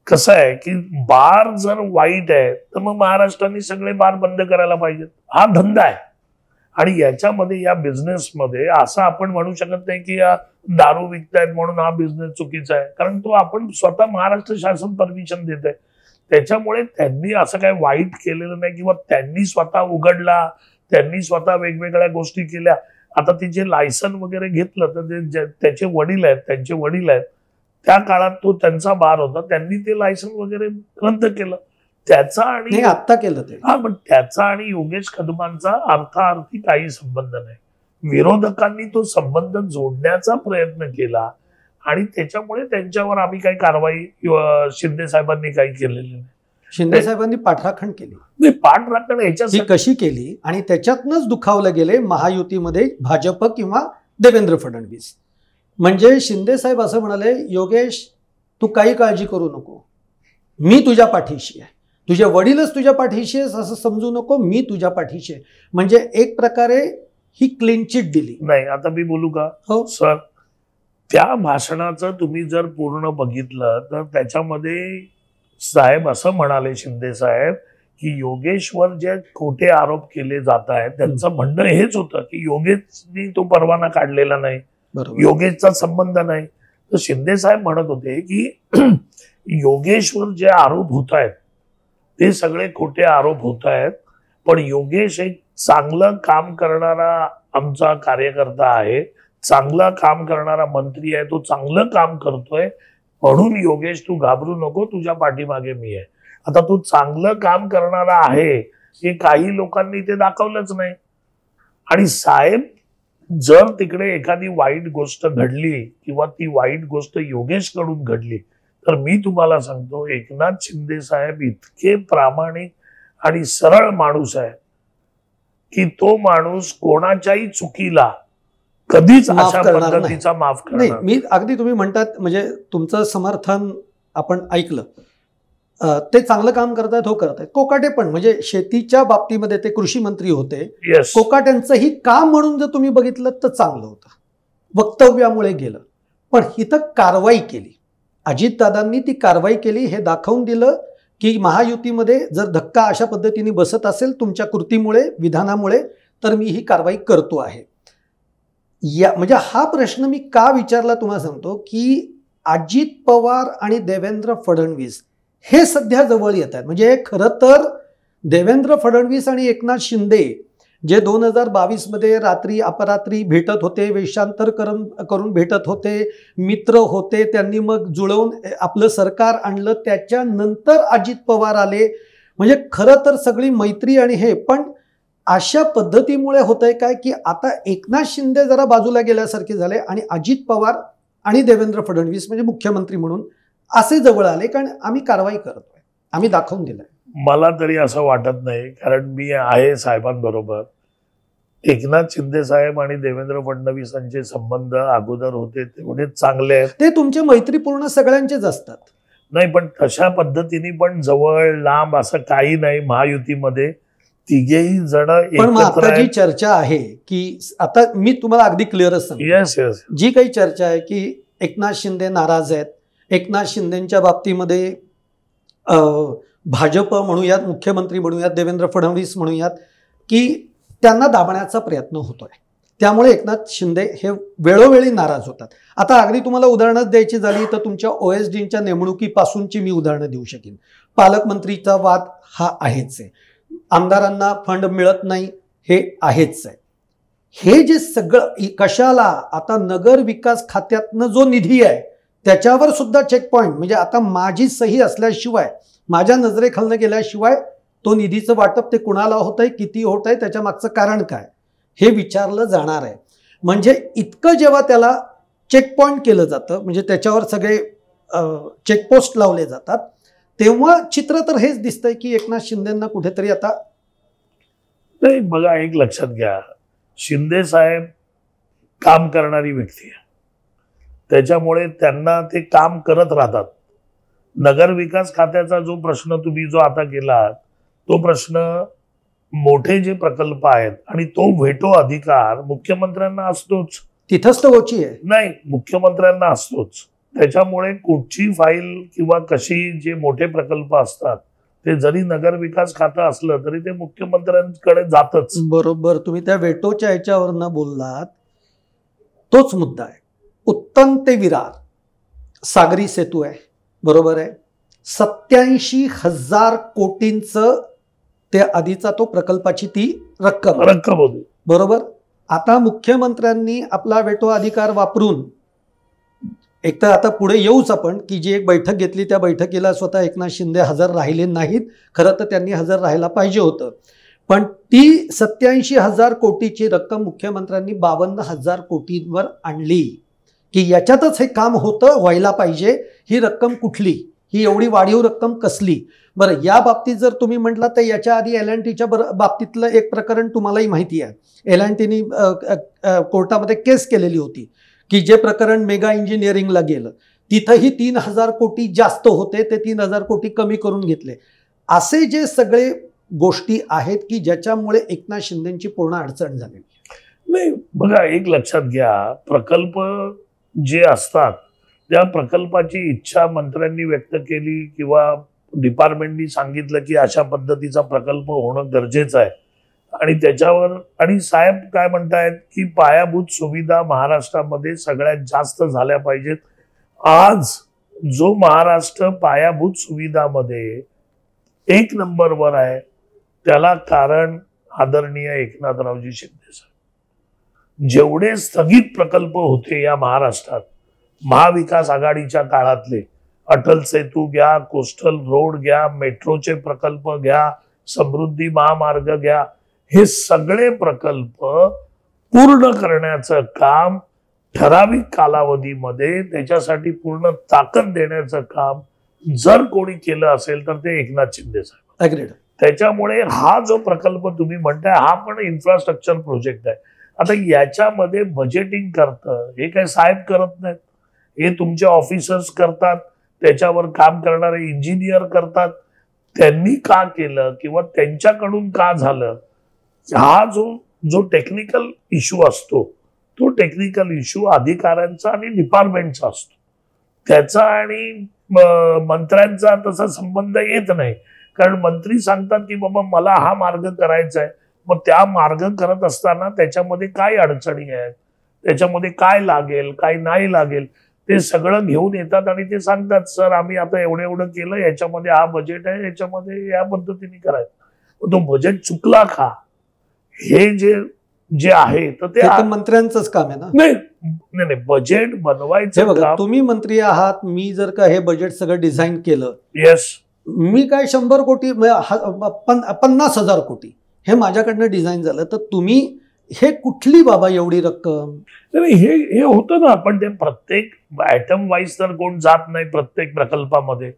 कसं आहे की बार जर वाईट आहे तर मग महाराष्ट्राने सगळे बार बंद करायला पाहिजेत. हा धंदा आहे. आणि याच्यामध्ये, या बिझनेसमध्ये असं आपण म्हणू शकत नाही की या दारू विकतायत म्हणून हा बिझनेस चुकीचा आहे, कारण तो आपण स्वतः महाराष्ट्र शासन परमिशन देत आहे. त्याच्यामुळे त्यांनी असं काही वाईट केलेलं नाही, किंवा त्यांनी स्वतः उघडला, त्यांनी स्वतः वेगवेगळ्या गोष्टी केल्या. आता ते जे लायसन वगैरे घेतलं तर त्याचे वडील आहेत, त्यांचे वडील आहेत, त्या काळात तो त्यांचा बार होता, त्यांनी ते लायसन वगैरे रद्द केलं. त्याचा आणि आता केलं ते, पण त्याचा आणि योगेश कदमांचा अर्थार्थी काही संबंध नाही. विरोधकांनी तो संबंध जोडण्याचा प्रयत्न केला आणि त्याच्यामुळे त्यांच्यावर आम्ही काही कारवाई शिंदे साहेबांनी काही केलेली नाही. शिंदे साहेबांनी पाठराखण केली. पाठराखण ह्याच्यासाठी कशी केली आणि त्याच्यातनच दुखावले गेले महायुतीमध्ये भाजप किंवा देवेंद्र फडणवीस. म्हणजे शिंदे साहेब असं म्हणाले, योगेश तू काही काळजी करू नको, मी तुझ्या पाठीशी आहे, तुझे वडीलच तुझ्या पाठीशी आहेस असं समजू नको, मी तुझ्या पाठीशी आहे. म्हणजे एक प्रकारे ही क्लीन चिट दिली. नाही, आता मी बोलू का? हो सर, त्या भाषणाचं तुम्ही जर पूर्ण बघितलं तर त्याच्यामध्ये साहेब असं म्हणाले, शिंदे साहेब, की योगेशवर जे खोटे आरोप केले जात आहेत त्यांचं म्हणणं हेच होतं की योगेशनी तो परवाना काढलेला नाही, योगेशचा संबंध नाही. तर शिंदे साहेब म्हणत होते की योगेशवर जे आरोप होत आहेत ते सगळे खोटे आरोप होत आहेत, पण योगेश एक चांगलं काम करणारा आमचा कार्यकर्ता आहे, चांगलं काम करणारा मंत्री आहे, तो चांगलं काम करतोय, म्हणून योगेश तू घाबरू नको, तुझ्या पाठीमागे मी आहे. आता तो चांगलं काम करणारा आहे हे काही लोकांनी ते दाखवलंच नाही. आणि साहेब, जर तिकडे एखादी वाईट गोष्ट घडली किंवा ती वाईट गोष्ट योगेश कडून घडली तर मी तुम्हाला सांगतो, एकनाथ शिंदे साहेब इतके प्रामाणिक आणि सरळ माणूस आहे की तो माणूस कोणाच्याही चुकीला कधीच अशा पद्धतीचा माफ करणार नाही. मी अगदी तुम्ही म्हणतात, म्हणजे तुमचं समर्थन आपण ऐकलं, ते चांगलं काम करतायत, हो करतायत. कोकाटे पण, म्हणजे शेतीच्या बाबतीमध्ये ते कृषी मंत्री होते, कोकाट्यांचंही काम म्हणून जर तुम्ही बघितलं तर चांगलं होतं, वक्तव्यामुळे गेलं. पण इथं कारवाई केली, अजितदादांनी ती कारवाई केली, हे दाखवून दिलं की महायुतीमध्ये जर धक्का अशा पद्धतीने बसत असेल तुमच्या कृतीमुळे, विधानामुळे, तर मी ही कारवाई करतो आहे. म्हणजे हा प्रश्न मी का विचारला तुम्हाला सांगतो की अजित पवार आणि देवेंद्र फडणवीस हे सध्या जवळ येत आहेत. म्हणजे खरं तर देवेंद्र फडणवीस आणि एकनाथ शिंदे जे 2022 मध्ये रात्री अपरात्री भेटत होते, वेषांतर करून भेटत होते, मित्र होते, त्यांनी मग जुळवून आपलं सरकार आणलं, त्याच्यानंतर अजित पवार आले. म्हणजे खरं तर सगळी मैत्री आणि हे, पण अशा पद्धतीमुळे होतंय काय की आता एकनाथ शिंदे जरा बाजूला गेल्यासारखे झाले आणि अजित पवार आणि देवेंद्र फडणवीस म्हणजे मुख्यमंत्री म्हणून असे जवळ आले, कारण आम्ही कारवाई करतोय, आम्ही दाखवून दिलंय. मला तरी असं वाटत नाही, कारण मी आहे साहेबांबरोबर. एकनाथ शिंदे साहेब आणि देवेंद्र फडणवीसांचे संबंध अगोदर होते तेवढेच चांगले आहेत. ते तुमचे मैत्रीपूर्ण सगळ्यांचेच असतात. नाही, पण तशा पद्धतीने पण जवळ लांब असं काही नाही महायुतीमध्ये. तिघेही जण पण आता जी चर्चा आहे की, आता मी तुम्हाला अगदी क्लिअरच सांगतो, येस, जी काही चर्चा आहे की एकनाथ शिंदे नाराज आहेत, एकनाथ शिंदेच्या बाबतीमध्ये भाजप म्हणूयात, मुख्यमंत्री म्हणूयात, देवेंद्र फडणवीस म्हणूयात, की त्यांना दाबण्याचा प्रयत्न होतोय, त्यामुळे एकनाथ शिंदे हे वेळोवेळी नाराज होतात. आता अगदी तुम्हाला उदाहरणच द्यायची झाली तर तुमच्या OSDच्या नेमणुकीपासूनची मी उदाहरणं देऊ शकेन. पालकमंत्रीचा वाद हा आहेच आहे, आमदारांना फंड मिळत नाही हे आहेच आहे. हे जे सगळं कशाला, आता नगर विकास खात्यातनं जो निधी आहे त्याच्यावर सुद्धा चेक पॉइंट, म्हणजे आता माझी सही असल्याशिवाय, माझ्या नजरेखालनं गेल्याशिवाय तो निधीचं वाटप ते कुणाला होतंय, किती होत आहे, त्याच्या मागचं कारण काय हे विचारलं जाणार आहे. म्हणजे इतकं जेव्हा त्याला चेकपॉइंट केलं जातं, म्हणजे त्याच्यावर सगळे चेकपोस्ट लावले जातात, तेव्हा चित्र तर हेच दिसतंय की एकनाथ शिंदेंना कुठेतरी आता नाही. बघा, एक लक्षात घ्या, शिंदे साहेब काम करणारी व्यक्ती आहे, त्याच्यामुळे त्यांना ते काम करत राहतात. नगर विकास खात्याचा जो प्रश्न तुम्ही जो आता केला, तो प्रश्न मोठे जे प्रकल्प आहेत आणि तो व्हेटो अधिकार मुख्यमंत्र्यांना असतोच. तिथंच तो गोची आहे. नाही, मुख्यमंत्र्यांना असतोच. त्याच्यामुळे कुठची फाईल किंवा कशी जे मोठे प्रकल्प असतात ते जरी नगर विकास खातं असलं तरी ते मुख्यमंत्र्यांकडे जातच. बरोबर, तुम्ही त्या वेटोच्या ह्याच्यावरनं बोललात, तोच मुद्दा आहे. उत्तम ते विरार सागरी सेतू आहे, बरोबर आहे. 87,000 कोटींचं ते आधीचा तो प्रकल्पाची ती रक्कम होती, बरोबर. आता मुख्यमंत्र्यांनी आपला वेटो अधिकार वापरून एक तर आता पुढे येऊच आपण की जी एक बैठक घेतली, त्या बैठकीला स्वतः एकनाथ शिंदे हजर राहिले नाहीत. खरं तर त्यांनी हजर राहायला पाहिजे होतं, पण ती 87,000 कोटीची रक्कम मुख्यमंत्र्यांनी 52,000 कोटींवर आणली की याच्यातच हे काम होतं, व्हायला पाहिजे. ही रक्कम कुठली, ही एवढी वाढीव रक्कम कसली? बरं, या बाबतीत जर तुम्ही म्हटलं तर याच्या आधी L&Tच्या बाबतीतलं एक प्रकरण तुम्हालाही माहिती आहे. L&Tनी कोर्टामध्ये केस केलेली होती की जे प्रकरण मेगा इंजिनिअरिंगला गेलं तिथंही 3,000 कोटी जास्त होते, ते 3,000 कोटी कमी करून घेतले. असे जे सगळे गोष्टी आहेत की ज्याच्यामुळे एकनाथ शिंदेची पूर्ण अडचण झाली. नाही, बघा, एक लक्षात घ्या, प्रकल्प जे असतात त्या प्रकल्पाची इच्छा मंत्र्यांनी व्यक्त केली किंवा डिपार्टमेंटनी सांगितलं की अशा पद्धतीचा प्रकल्प होणं गरजेचं आहे आणि त्याच्यावर आणि साहेब काय म्हणतायत की पायाभूत सुविधा महाराष्ट्रामध्ये सगळ्यात जास्त झाल्या पाहिजेत. आज जो महाराष्ट्र पायाभूत सुविधामध्ये 1 नंबरवर आहे त्याला कारण आदरणीय एकनाथरावजी शिंदे साहेब. जेवढे स्थगित प्रकल्प होते या महाराष्ट्रात महाविकास आघाडीच्या काळातले, अटल सेतू घ्या, कोस्टल रोड घ्या, मेट्रोचे प्रकल्प घ्या, समृद्धी महामार्ग घ्या, हे सगळे प्रकल्प पूर्ण करण्याचं काम ठराविक कालावधीमध्ये त्याच्यासाठी पूर्ण ताकद देण्याचं काम जर कोणी केलं असेल तर ते एकनाथ शिंदे साहेब. अग्रीड. त्याच्यामुळे हा जो प्रकल्प तुम्ही म्हणताय हा पण इन्फ्रास्ट्रक्चर प्रोजेक्ट आहे. आता याच्यामध्ये बजेटिंग करतं हे काय साहेब करत नाहीत, हे तुमचे ऑफिसर्स करतात, त्याच्यावर काम करणारे इंजिनियर करतात. त्यांनी का केलं किंवा त्यांच्याकडून का झालं, हा जो टेक्निकल इश्यू असतो तो टेक्निकल इश्यू अधिकाऱ्यांचा आणि डिपार्टमेंटचा असतो. त्याचा आणि मंत्र्यांचा तसा संबंध येत नाही, कारण मंत्री सांगतात की बाबा मला हा मार्ग करायचा आहे, मग त्या मार्ग करत असताना त्याच्यामध्ये काय अडचणी आहेत, त्याच्यामध्ये काय लागेल काय नाही लागेल ते सगळं घेऊन येतात आणि ते सांगतात सर आम्ही आता एवढं केलं, याच्यामध्ये हा बजेट आहे, याच्यामध्ये या पद्धतीने करायचं. तो बजेट चुकला का हे जे आहे तर ते मंत्र्यांचंच काम आहे ना. नाही, बजेट बनवायचं बघा, तुम्ही मंत्री आहात, मी जर का हे बजेट सगळं डिझाईन केलं, येस, मी काय 100 कोटी 50,000 कोटी हे माझ्याकडनं डिझाईन झालं, तर तुम्ही हे कुठली बाबा एवढी रक्कम? हे होतं ना, पण ते प्रत्येक ऍटम वाईज तर कोण जात नाही प्रत्येक प्रकल्पामध्ये,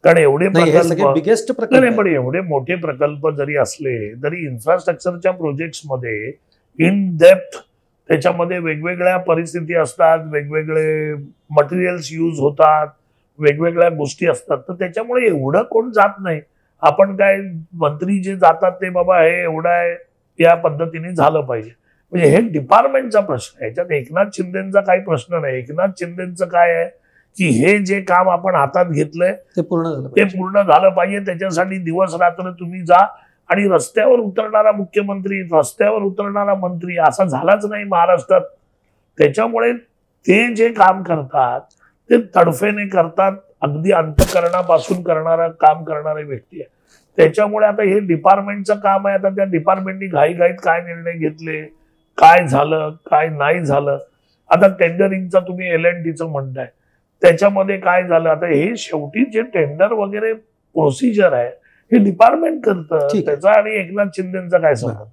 कारण एवढे बिगेस्ट प्रकल्प पण एवढे मोठे प्रकल्प जरी असले तरी इन्फ्रास्ट्रक्चरच्या प्रोजेक्ट्स मध्ये इन डेप्थ त्याच्यामध्ये वेगवेगळ्या परिस्थिती असतात, वेगवेगळे मटेरियल्स यूज होतात, वेगवेगळ्या गोष्टी असतात, तर त्याच्यामुळे एवढं कोण जात नाही. आपण काय मंत्री जे जातात ते बाबा हे एवढं आहे या पद्धतीने झालं पाहिजे, म्हणजे हे डिपार्टमेंटचा प्रश्न आहे. याच्यात एकनाथ शिंदेचा काही प्रश्न नाही. एकनाथ शिंदेचं काय आहे की हे जे काम आपण हातात घेतलंय ते पूर्ण झालं पाहिजे. त्याच्यासाठी दिवस रात्र तुम्ही जा, आणि रस्त्यावर उतरणारा मुख्यमंत्री, रस्त्यावर उतरणारा मंत्री असा झालाच नाही महाराष्ट्रात. त्याच्यामुळे ते जे काम करतात ते तडफेने करतात, अगदी अंतःकरणापासून काम करणारे व्यक्ती आहे. त्याच्यामुळे आता हे डिपार्टमेंटचं काम आहे. आता त्या डिपार्टमेंटनी घाईघाईत काय निर्णय घेतले, काय झालं काय नाही झालं. आता टेंडरिंगचं तुम्ही L&Tचं म्हणताय, त्याच्यामध्ये काय झालं, आता हे शेवटी जे टेंडर वगैरे प्रोसिजर आहे हे डिपार्टमेंट करतं. ठीक आहे. त्याचा आणि एकनाथ शिंदेचा काय संबंध?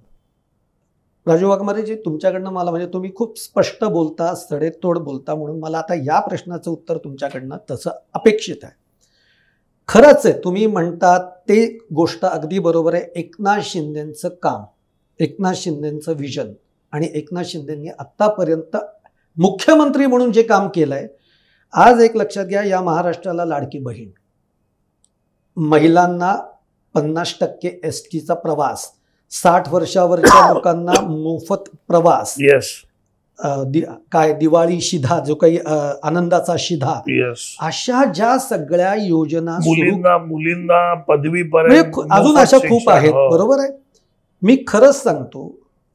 राजू वाघमारेजी, तुमच्याकडनं मला म्हणजे तुम्ही खूप स्पष्ट बोलता, सडेतोड बोलता, म्हणून मला आता या प्रश्नाचं उत्तर तुमच्याकडनं तसं अपेक्षित आहे. खरंच आहे, तुम्ही म्हणतात ते गोष्ट अगदी बरोबर आहे. एकनाथ शिंदेचं काम, एकनाथ शिंदेचं विजन आणि एकनाथ शिंदेंनी आत्तापर्यंत मुख्यमंत्री म्हणून जे काम केलंय, आज एक लक्षात घ्या, या महाराष्ट्राला लाडकी बहीण, महिलांना 50% STचा प्रवास, 60 वर्षावरच्या लोकांना मोफत प्रवास, येस, काय दिवाळी शिधा, जो काही आनंदाचा शिधा, येस, अशा ज्या सगळ्या योजना, मुलींना पदवीपर्यंत अजून अशा खूप आहेत. बरोबर आहे. मी खरंच सांगतो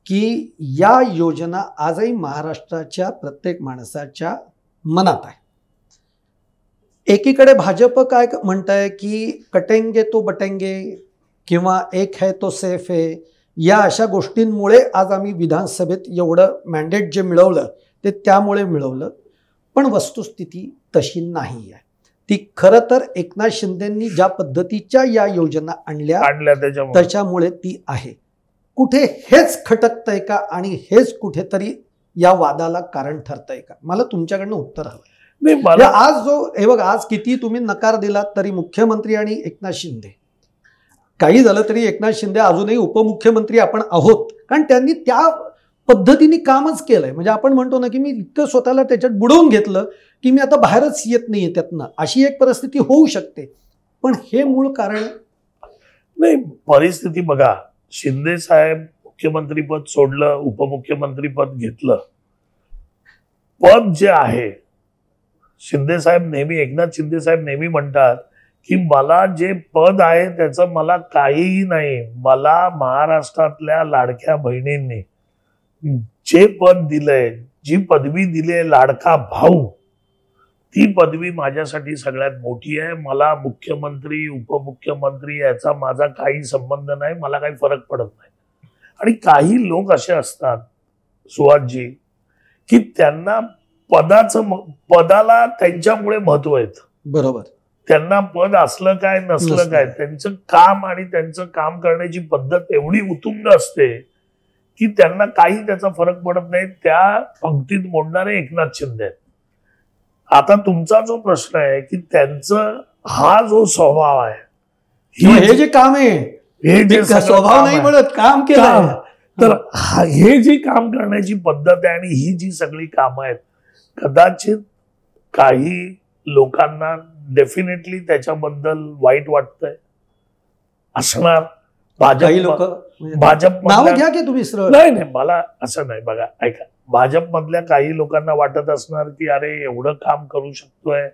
की या योजना आजही महाराष्ट्राच्या प्रत्येक माणसाच्या मनात आहे. एकीकडे भाजप काय म्हणताय की कटेंगे तो बटेंगे किंवा एक है तो सेफ है, या अशा गोष्टींमुळे आज आम्ही विधानसभेत एवढं मॅन्डेट जे मिळवलं ते त्यामुळे मिळवलं. पण वस्तुस्थिती तशी नाही आहे. ती खरं तर एकनाथ शिंदेंनी ज्या पद्धतीच्या या योजना आणल्या त्याच्यामुळे ती आहे. कुठे हेच खटकतंय का आणि हेच कुठेतरी या वादाला कारण ठरतंय का? मला तुमच्याकडनं उत्तर हवं. आज जो हे बघा, आज किती तुम्ही नकार दिलात तरी मुख्यमंत्री आणि एकनाथ शिंदे, काही झालं तरी एकनाथ शिंदे अजूनही उपमुख्यमंत्री आपण आहोत, कारण त्यांनी त्या पद्धतीने कामच केलंय. म्हणजे आपण म्हणतो ना की मी इतकं स्वतःला त्याच्यात बुडवून घेतलं की मी आता बाहेरच येत नाहीये त्यातनं, अशी एक परिस्थिती होऊ शकते. पण हे मूळ कारण नाही. परिस्थिती बघा, शिंदे साहेब मुख्यमंत्रीपद सोडलं, उपमुख्यमंत्रीपद घेतलं. पद जे आहे, शिंदे साहेब नेहमी, एकनाथ शिंदे साहेब नेहमी म्हणतात की मला जे पद आहे त्याचं मला काहीही नाही. मला महाराष्ट्रातल्या लाडक्या बहिणींनी जे पद दिलंय, जी पदवी दिली, लाडका भाऊ, ती पदवी माझ्यासाठी सगळ्यात मोठी आहे. मला मुख्यमंत्री उपमुख्यमंत्री याचा माझा काही संबंध नाही, मला काही फरक पडत नाही. आणि काही लोक असे असतात सुहासजी की त्यांना पदाला त्यांच्यामुळे महत्व येतं. बरोबर. त्यांना पद असलं काय नसलं काय, त्यांचं काम आणि त्यांचं काम करण्याची पद्धत एवढी उत्तुंग असते की त्यांना काही त्याचा फरक पडत नाही. त्या पंक्तीत मोडणारे एकनाथ शिंदे आहेत. आता तुमचा जो प्रश्न आहे की त्यांचं हा जो स्वभाव आहे, हे जे काम आहे, हे जे स्वभाव नाही म्हणत, काम केलं, तर हे जे काम करण्याची पद्धत आहे आणि ही जी सगळी कामं आहेत, कदाचित काही लोकांना डेफिनेटली त्याच्याबद्दल वाईट वाटतंय असणार. भाजप घ्या की तुम्ही नाही, मला असं नाही. बघा, ऐका, भाजपमधल्या काही लोकांना वाटत असणार की अरे एवढं काम करू शकतोय,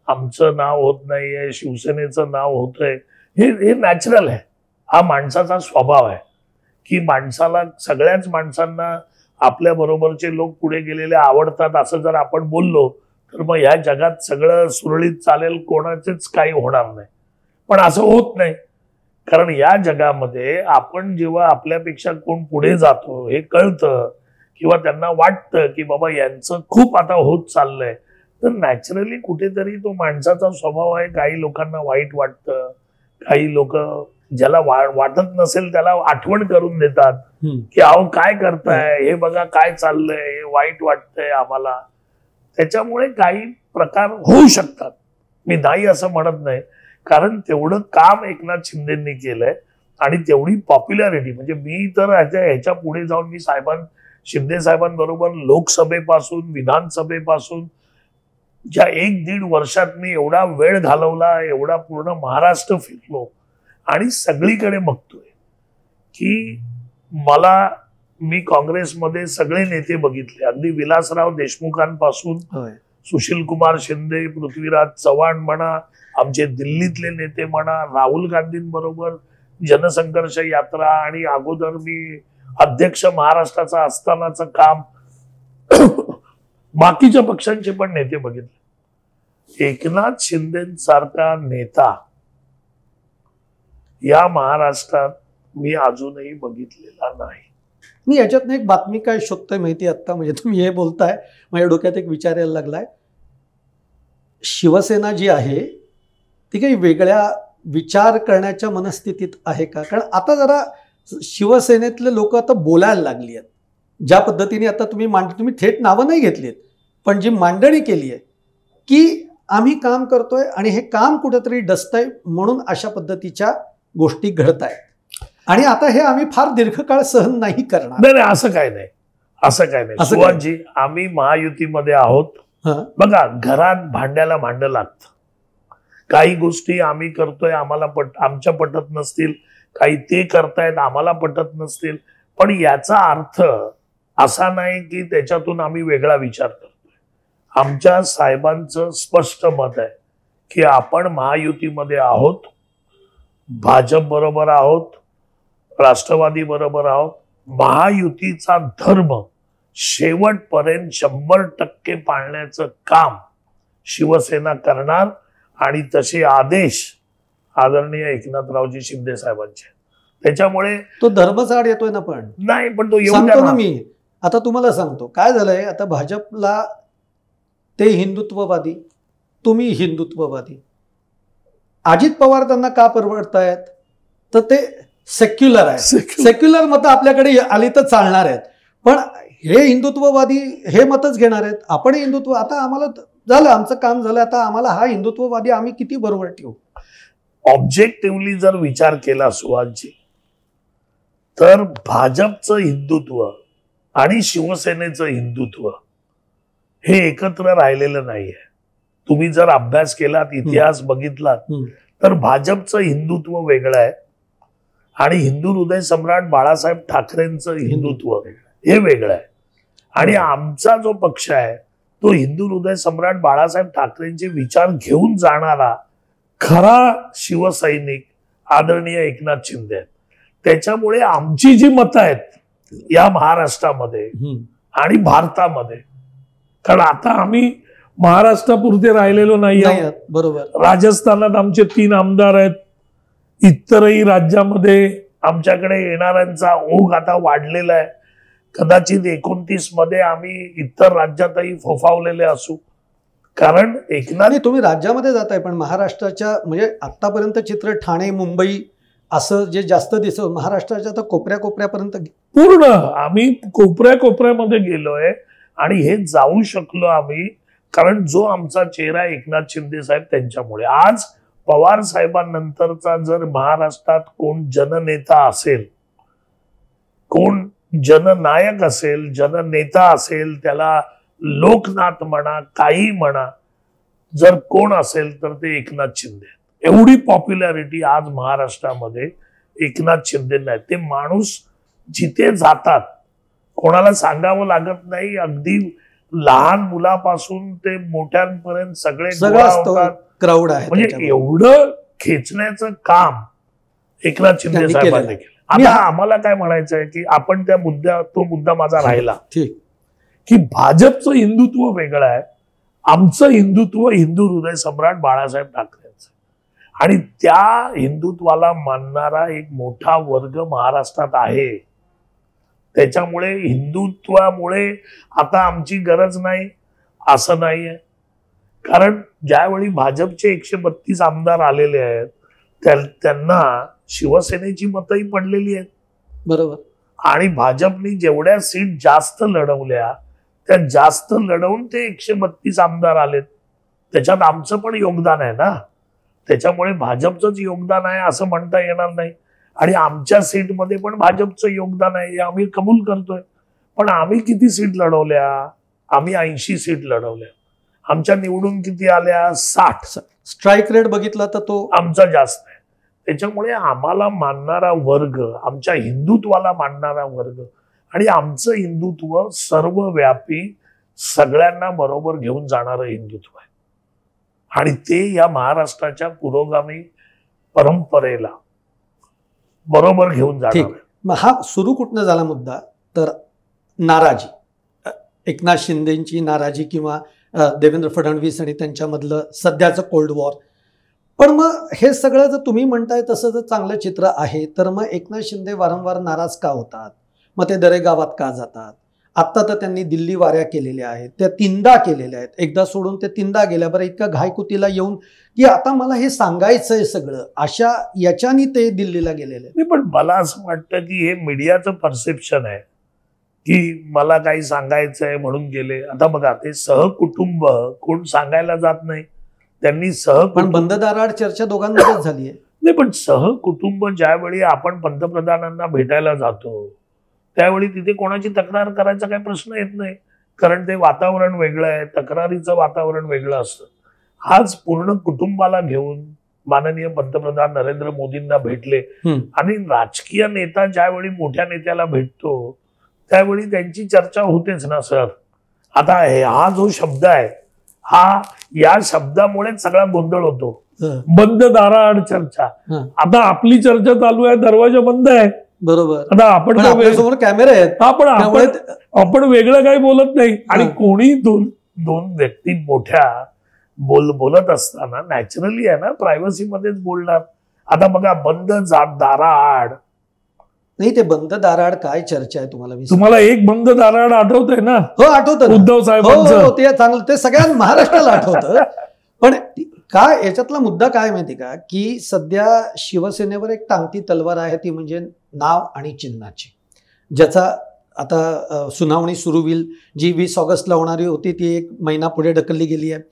आमचं नाव होत नाहीये, शिवसेनेचं नाव होतंय. हे नॅचरल आहे, हा माणसाचा स्वभाव आहे की माणसाला, सगळ्याच माणसांना आपल्या बरोबरचे लोक पुढे गेलेले आवडतात. असं जर आपण बोललो तर मग ह्या जगात सगळं सुरळीत चालेल, कोणाचेच काही होणार नाही. पण असं होत नाही, कारण या जगामध्ये आपण जेव्हा आपल्यापेक्षा कोण पुढे जातो हे कळतं किंवा त्यांना वाटतं की बाबा यांचं खूप आता होत चाललंय, तर नॅचरली कुठेतरी तो माणसाचा स्वभाव आहे. काही लोकांना वाईट वाटतं, काही लोक ज्याला वाटत नसेल त्याला आठवण करून देतात की अहो काय करताय, हे बघा काय चाललंय, हे वाईट वाटतंय आम्हाला. त्याच्यामुळे काही प्रकार होऊ शकतात, मी नाही असं म्हणत नाही. कारण तेवढं काम एकनाथ शिंदेंनी केलंय आणि तेवढी पॉप्युलॅरिटी, म्हणजे मी तर ह्याच्या पुढे जाऊन मी शिंदे साहेबांबरोबर लोकसभेपासून विधानसभेपासून ज्या 1-1.5 वर्षात मी एवढा वेळ घालवला, एवढा पूर्ण महाराष्ट्र फिरलो आणि सगळीकडे बघतोय की मी काँग्रेसमध्ये सगळे नेते बघितले, अगदी विलासराव देशमुखांपासून सुशील कुमार शिंदे, पृथ्वीराज चव्हाण म्हणा, आमचे दिल्लीतले नेते म्हणा, राहुल गांधींबरोबर जनसंघर्ष यात्रा आणि अगोदर मी अध्यक्ष महाराष्ट्राचा असतानाचं काम, बाकीच्या पक्षांचे पण नेते बघितले. एकनाथ शिंदेसारखा नेता या महाराष्ट्रात मी अजूनही बघितलेला नाही. मी याच्यातनं एक बातमी काय शोधतोय माहिती आता, म्हणजे तुम्ही हे बोलताय माझ्या डोक्यात एक विचार यायला लागलाय. शिवसेना जी आहे ती काही वेगळ्या विचार करण्याच्या मनस्थितीत आहे का? कारण आता जरा शिवसेनेतले लोक आता बोलायला लागली आहेत. ज्या पद्धतीने आता तुम्ही थेट नावं नाही घेतलीत, पण जी मांडणी केली आहे की आम्ही काम करतोय आणि हे काम कुठेतरी डसतंय म्हणून अशा पद्धतीच्या गोष्टी घडत आहेत आणि आता हे आम्ही फार दीर्घकाळ सहन नाही करणार. नाही, असं काय नाही, असं काय नाही सुहासजी. आम्ही महायुतीमध्ये आहोत. बघा, घरात भांड्याला भांडं लागतं. काही गोष्टी आम्ही करतोय, आमच्या पटत नसतील, काही ते करतायत आम्हाला पटत नसतील, पण याचा अर्थ असा नाही की त्याच्यातून आम्ही वेगळा विचार करतोय. आमच्या साहेबांचं स्पष्ट मत आहे की आपण महायुतीमध्ये आहोत, भाजप बरोबर आहोत, राष्ट्रवादी बरोबर आहोत. महायुतीचा धर्म शेवटपर्यंत 100% पाळण्याचं काम शिवसेना करणार आणि तसे आदेश आदरणीय एकनाथरावजी शिंदे साहेबांचे. त्याच्यामुळे तो धर्मचाड येतोय ना, पण नाही, पण तो सांगतो ना मी. आता तुम्हाला सांगतो काय झालंय. आता भाजपला ते हिंदुत्ववादी, तुम्ही हिंदुत्ववादी. अजित पवार त्यांना का परवडतायत? तर ते सेक्युलर आहे. सेक्युलर मतं आपल्याकडे आली तर चालणार आहेत, पण हे हिंदुत्ववादी हे मतच घेणार आहेत. आपण हिंदुत्व, आता आम्हाला झालं, आमचं काम झालं, आता आम्हाला हा हिंदुत्ववादी आम्ही किती बरोबर ठेवू. ऑब्जेक्टिव्हली जर विचार केला सुहासजी, तर भाजपचं हिंदुत्व आणि शिवसेनेचं हिंदुत्व हे एकत्र राहिलेलं नाहीये. तुम्ही जर अभ्यास केलात, इतिहास बघितलात, तर भाजपचं हिंदुत्व वेगळं आहे आणि हिंदू हृदय सम्राट बाळासाहेब ठाकरेंचं हिंदुत्व हे वेगळं आहे. आणि आमचा जो पक्ष आहे तो हिंदू हृदय सम्राट बाळासाहेब ठाकरेंचे विचार घेऊन जाणारा खरा शिवसैनिक आदरणीय एकनाथ शिंदे आहेत. त्याच्यामुळे आमची जी मतं आहेत या महाराष्ट्रामध्ये आणि भारतामध्ये, कारण आता आम्ही महाराष्ट्रापुरते राहिलेलो नाही आहोत. बरोबर. राजस्थानात आमचे 3 आमदार आहेत. इतरही राज्यामध्ये आमच्याकडे येणाऱ्यांचा ओघ आता वाढलेला आहे. कदाचित 29 मध्ये आम्ही इतर राज्यातही फोफावलेले असू. कारण एकनाथ, तुम्ही राज्यामध्ये जाताय, पण महाराष्ट्राच्या म्हणजे आतापर्यंत चित्र ठाणे, मुंबई असं जे जास्त दिसत, महाराष्ट्राच्या तर कोपऱ्या कोपऱ्यापर्यंत पूर्ण आम्ही कोपऱ्या कोपऱ्यामध्ये गेलोय. आणि हे जाऊ शकलो आम्ही कारण जो आमचा चेहरा एकनाथ शिंदे साहेब त्यांच्यामुळे. आज पवार साहेबांनंतरचा जर महाराष्ट्रात कोण जननेता असेल, कोण जननायक असेल, जननेता असेल, त्याला लोकनाथ म्हणा, काही म्हणा, जर कोण असेल तर ते एकनाथ शिंदे. एवढी पॉप्युलॅरिटी आज महाराष्ट्रामध्ये एकनाथ शिंदे नाही. ते माणूस जिथे जातात कोणाला सांगावं लागत नाही. अगदी लहान मुलापासून ते मोठ्यांपर्यंत सगळे क्राऊड आहे. म्हणजे एवढं खेचण्याचं काम एकनाथ शिंदे साहेबांनी केलं. आता आम्हाला काय म्हणायचं आहे की आपण तो मुद्दा माझा राहिला की भाजपचं हिंदुत्व वेगळं आहे, आमचं हिंदुत्व हिंदू हृदय सम्राट बाळासाहेब ठाकरेंचं. आणि त्या हिंदुत्वाला मानणारा एक मोठा वर्ग महाराष्ट्रात आहे. त्याच्यामुळे हिंदुत्वामुळे आता आमची गरज नाही असं नाहीये. कारण ज्यावेळी भाजपचे 132 आमदार आलेले आहेत त्यांना शिवसेनेची मतही पडलेली आहेत. बरोबर. आणि भाजपने जेवढ्या सीट जास्त लढवल्या त्या जास्त लढवून ते 132 आमदार आलेत. त्याच्यात आमचं पण योगदान आहे ना. त्याच्यामुळे भाजपचंच योगदान आहे असं म्हणता येणार नाही. आणि आमच्या सीटमध्ये पण भाजपचं योगदान आहे हे आम्ही कबूल करतोय. पण आम्ही किती सीट लढवल्या? आम्ही 80 सीट लढवल्या. आमच्या निवडून किती आल्या? 60. स्ट्राईक रेट बघितला तर तो आमचा जास्त आहे. त्याच्यामुळे आम्हाला मानणारा वर्ग, आमच्या हिंदुत्वाला मानणारा वर्ग आणि आमचं हिंदुत्व सर्वव्यापी सगळ्यांना बरोबर घेऊन जाणारं हिंदुत्व आहे. आणि ते या महाराष्ट्राच्या पुरोगामी परंपरेला बरोबर घेऊन जाणार. मग हा सुरू कुठनं झाला मुद्दा? तर नाराजी, एकनाथ शिंदेची नाराजी किंवा देवेंद्र फडणवीस आणि त्यांच्यामधलं सध्याचं कोल्ड वॉर. पण मग हे सगळं जर तुम्ही म्हणताय तसं जर चांगलं चित्र आहे तर मग एकनाथ शिंदे वारंवार नाराज का होतात? मग ते दरेगावात का जातात? आता तर त्यांनी दिल्ली वाऱ्या केलेल्या आहेत, त्या 3दा केलेल्या आहेत, एकदा सोडून ते 3दा गेल्या. बरं इतकं घायकुतीला येऊन की आता मला हे सांगायचंय सगळं, अशा याच्यानी ते दिल्लीला गेलेले. नाही, पण मला असं वाटतं की हे मीडियाचं परसेप्शन आहे की मला काही सांगायचंय म्हणून गेले. आता बघा, ते सहकुटुंब कोण सांगायला जात नाही, त्यांनी पण बंद दाराआड चर्चा दोघांमध्येच झाली आहे. नाही, पण सहकुटुंब ज्यावेळी आपण पंतप्रधानांना भेटायला जातो त्यावेळी तिथे कोणाची तक्रार करायचा काही प्रश्न येत नाही, कारण ते वातावरण वेगळं आहे, तक्रारीचं वातावरण वेगळं असतं. हाच पूर्ण कुटुंबाला घेऊन माननीय पंतप्रधान नरेंद्र मोदींना भेटले. आणि राजकीय नेता ज्यावेळी मोठ्या नेत्याला भेटतो त्यावेळी त्यांची चर्चा होतेच ना सर. आता हा जो शब्द आहे, हा या शब्दामुळे सगळा गोंधळ होतो. बंद दाराआड चर्चा. आता आपली चर्चा चालू आहे, दरवाजा बंद आहे. बरोबर. आता आपण समोर कॅमेरे आहेत, आपण वेगळं काही बोलत नाही. आणि कोणी दोन व्यक्ती मोठ्या बोलत असताना नॅचरली आहे ना, प्रायव्हसी मध्येच बोलणार. आता बघा, बंद दाराआड नाही, ते बंद दाराआड काय चर्चा आहे तुम्हाला एक बंद दाराआड आठवतंय ना? हो, आठवतं. उद्धव साहेबांचं. हो, ते चांगलं, ते सगळ्या महाराष्ट्राला आठवतं. पण काय याच्यातला मुद्दा काय माहिती का, की सध्या शिवसेनेवर एक टांगती तलवार आहे, ती म्हणजे नाव आणि चिन्हाची, ज्याचा आता सुनावणी सुरू होईल. जी 20 ऑगस्टला होणारी होती ती 1 महिना पुढे ढकलली गेली आहे.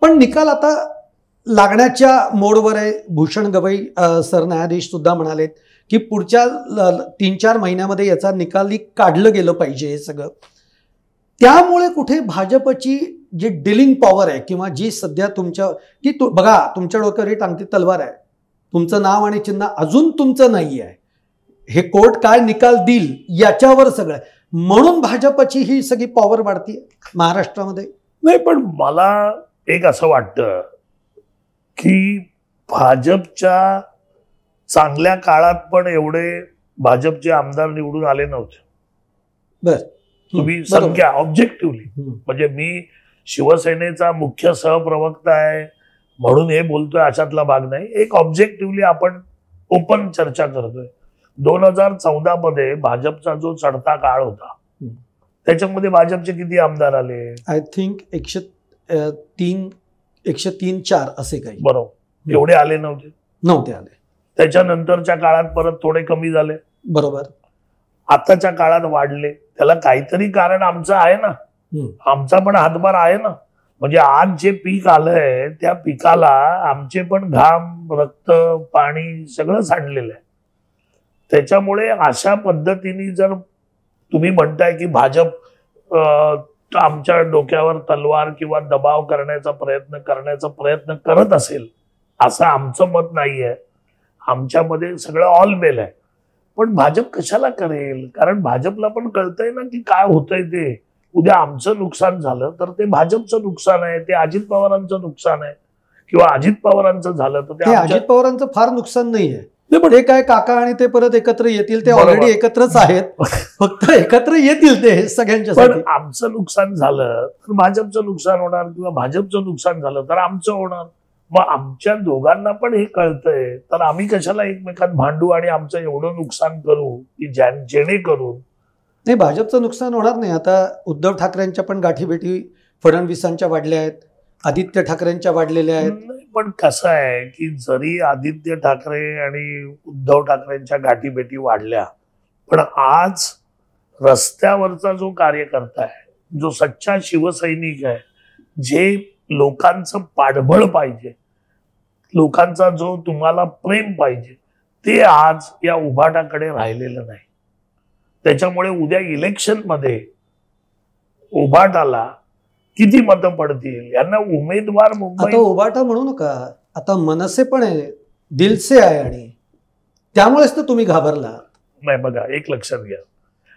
पण निकाल आता लागण्याच्या मोडवर आहे. भूषण गवई सरन्यायाधीश सुद्धा म्हणालेत की पुढच्या 3-4 महिन्यामध्ये याचा निकाली काढलं गेलं पाहिजे हे सगळं. त्यामुळे कुठे भाजपची जी डिलिंग पॉवर आहे किंवा जी सध्या तुमच्या की बघा, तुमच्या डोक्यावर ही टांगती तलवार आहे, तुमचं नाव आणि चिन्ह अजून तुमचं नाही आहे, हे कोर्ट काय निकाल देईल याच्यावर सगळं, म्हणून भाजपची ही सगळी पॉवर वाढती महाराष्ट्रामध्ये. नाही, पण मला एक असं वाटतं की भाजपच्या चांगल्या काळात पण एवढे भाजपचे आमदार निवडून आले नव्हते. बर, तुम्ही संख्या ऑब्जेक्टिव्हली, म्हणजे मी शिवसेनेचा मुख्य सहप्रवक्ता आहे म्हणून हे बोलतोय अशातला भाग नाही. एक ऑब्जेक्टिव्हली आपण ओपन चर्चा करतोय. 2014 मध्ये भाजपचा जो चढता काळ होता त्याच्यामध्ये भाजपचे किती आमदार आले? आय थिंक 103-104 असे काही. बरोबर, एवढे आले नव्हते आले. त्याच्यानंतरच्या काळात परत थोडे कमी झाले. बरोबर. आताच्या काळात वाढले. त्याला काहीतरी कारण आमचं आहे ना, आमचा पण हातभार आहे ना. म्हणजे आज जे पीक आलंय त्या पिकाला आमचे पण घाम, रक्त, पाणी सगळं सांडलेलं आहे. त्याच्यामुळे अशा पद्धतीने जर तुम्ही म्हणताय की भाजप आमच्या डोक्यावर तलवार किंवा दबाव करण्याचा प्रयत्न करत असेल, असं आमचं मत नाहीये. आमच्यामध्ये सगळं ऑल बेल आहे. पण भाजप कशाला करेल? कारण भाजपला पण कळतंय ना की काय होतंय ते. उद्या आमचं नुकसान झालं तर ते भाजपचं नुकसान आहे, ते अजित पवारांचं नुकसान आहे. किंवा अजित पवारांचं झालं तर ते अजित पवारांचं फार नुकसान नाहीये. ते काय काका आणि ते परत एकत्र येतील, ते ऑलरेडी एकत्रच आहेत, फक्त एकत्र येतील ते सगळ्यांच्यासाठी. आमचं नुकसान झालं तर भाजपचं नुकसान होणार, किंवा भाजपचं नुकसान झालं तर आमचं होणार. मग आमच्या दोघांना पण हे कळतंय, तर आम्ही कशाला एकमेकात भांडू आणि आमचं एवढं नुकसान करू की जेणेकरून. नाही, भाजपचं नुकसान होणार नाही. आता उद्धव ठाकरेंच्या पण गाठीभेटी फडणवीसांच्या वाढल्या आहेत, आदित्य ठाकरेंच्या वाढलेल्या आहेत. पण कसं आहे की जरी आदित्य ठाकरे आणि उद्धव ठाकरेंच्या गाठीभेटी वाढल्या, पण आज रस्त्यावरचा जो कार्यकर्ता आहे, जो सच्चा शिवसैनिक आहे, जे लोकांचं पाठबळ पाहिजे, लोकांचा जो तुम्हाला प्रेम पाहिजे, ते आज या उभाटाकडे राहिलेलं नाही. त्याच्यामुळे उद्या इलेक्शन मध्ये उभाटाला किती मतं पडतील, यांना उमेदवार आता उभाटा म्हणू नका, आता मनसे पण आहे, दिलसे आहे, आणि त्यामुळेच तर तुम्ही घाबरला नाही. बघा, एक लक्षात घ्या,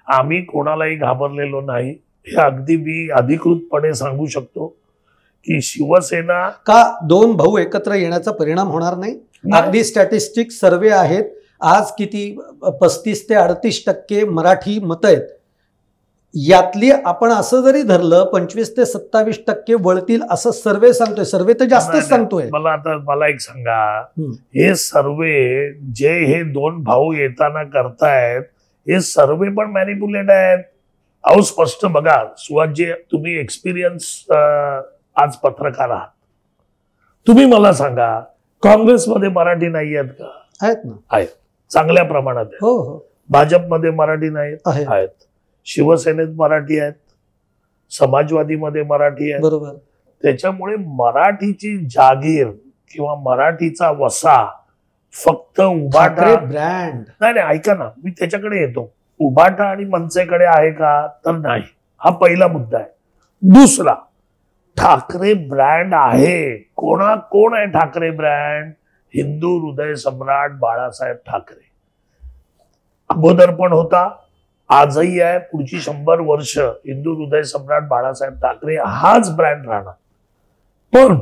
आम्ही कोणालाही घाबरलेलो नाही. हे अगदी मी अधिकृतपणे सांगू शकतो की शिवसेना का 2 भाऊ एकत्र येण्याचा परिणाम होणार नाही. अगदी स्टॅटिस्टिक सर्वे आहेत, आज किती 35 ते 38% मराठी मतं आहेत, यातली आपण असं जरी धरलं 25 ते 27% वळतील असं सर्वे सांगतोय. सर्वे तर जास्तच सांगतोय. मला एक सांगा, हे सर्वे जे हे 2 भाऊ येताना करतायत, हे सर्वे पण मॅनिप्युलेट आहेत. अहो स्पष्ट बघा सुहासजी, तुम्ही एक्सपिरियन्स आज पत्रकार आहात, तुम्ही मला सांगा काँग्रेसमध्ये मराठी नाही आहेत का? आहेत ना, आहेत, चांगल्या प्रमाणात आहेत. हो हो, भाजपमध्ये मराठी नाही आहेत, शिवसेनेत मराठी आहेत, समाजवादीमध्ये मराठी आहेत. बरोबर. त्याच्यामुळे मराठीची जागीर किंवा मराठीचा वसा फक्त उभाटा ब्रँड नाही, ऐका ना, मी त्याच्याकडे येतो. उभाटा आणि मनसेकडे आहे का? तर नाही. हा पहिला मुद्दा आहे. दुसरा, ठाकरे ब्रँड आहे. कोण आहे ठाकरे ब्रँड? हिंदू हृदय सम्राट बाळासाहेब ठाकरे. अगोदर पण होता, आजही आहे, पुढची 100 वर्ष हिंदू हृदय सम्राट बाळासाहेब ठाकरे हाच ब्रँड राहणार. पण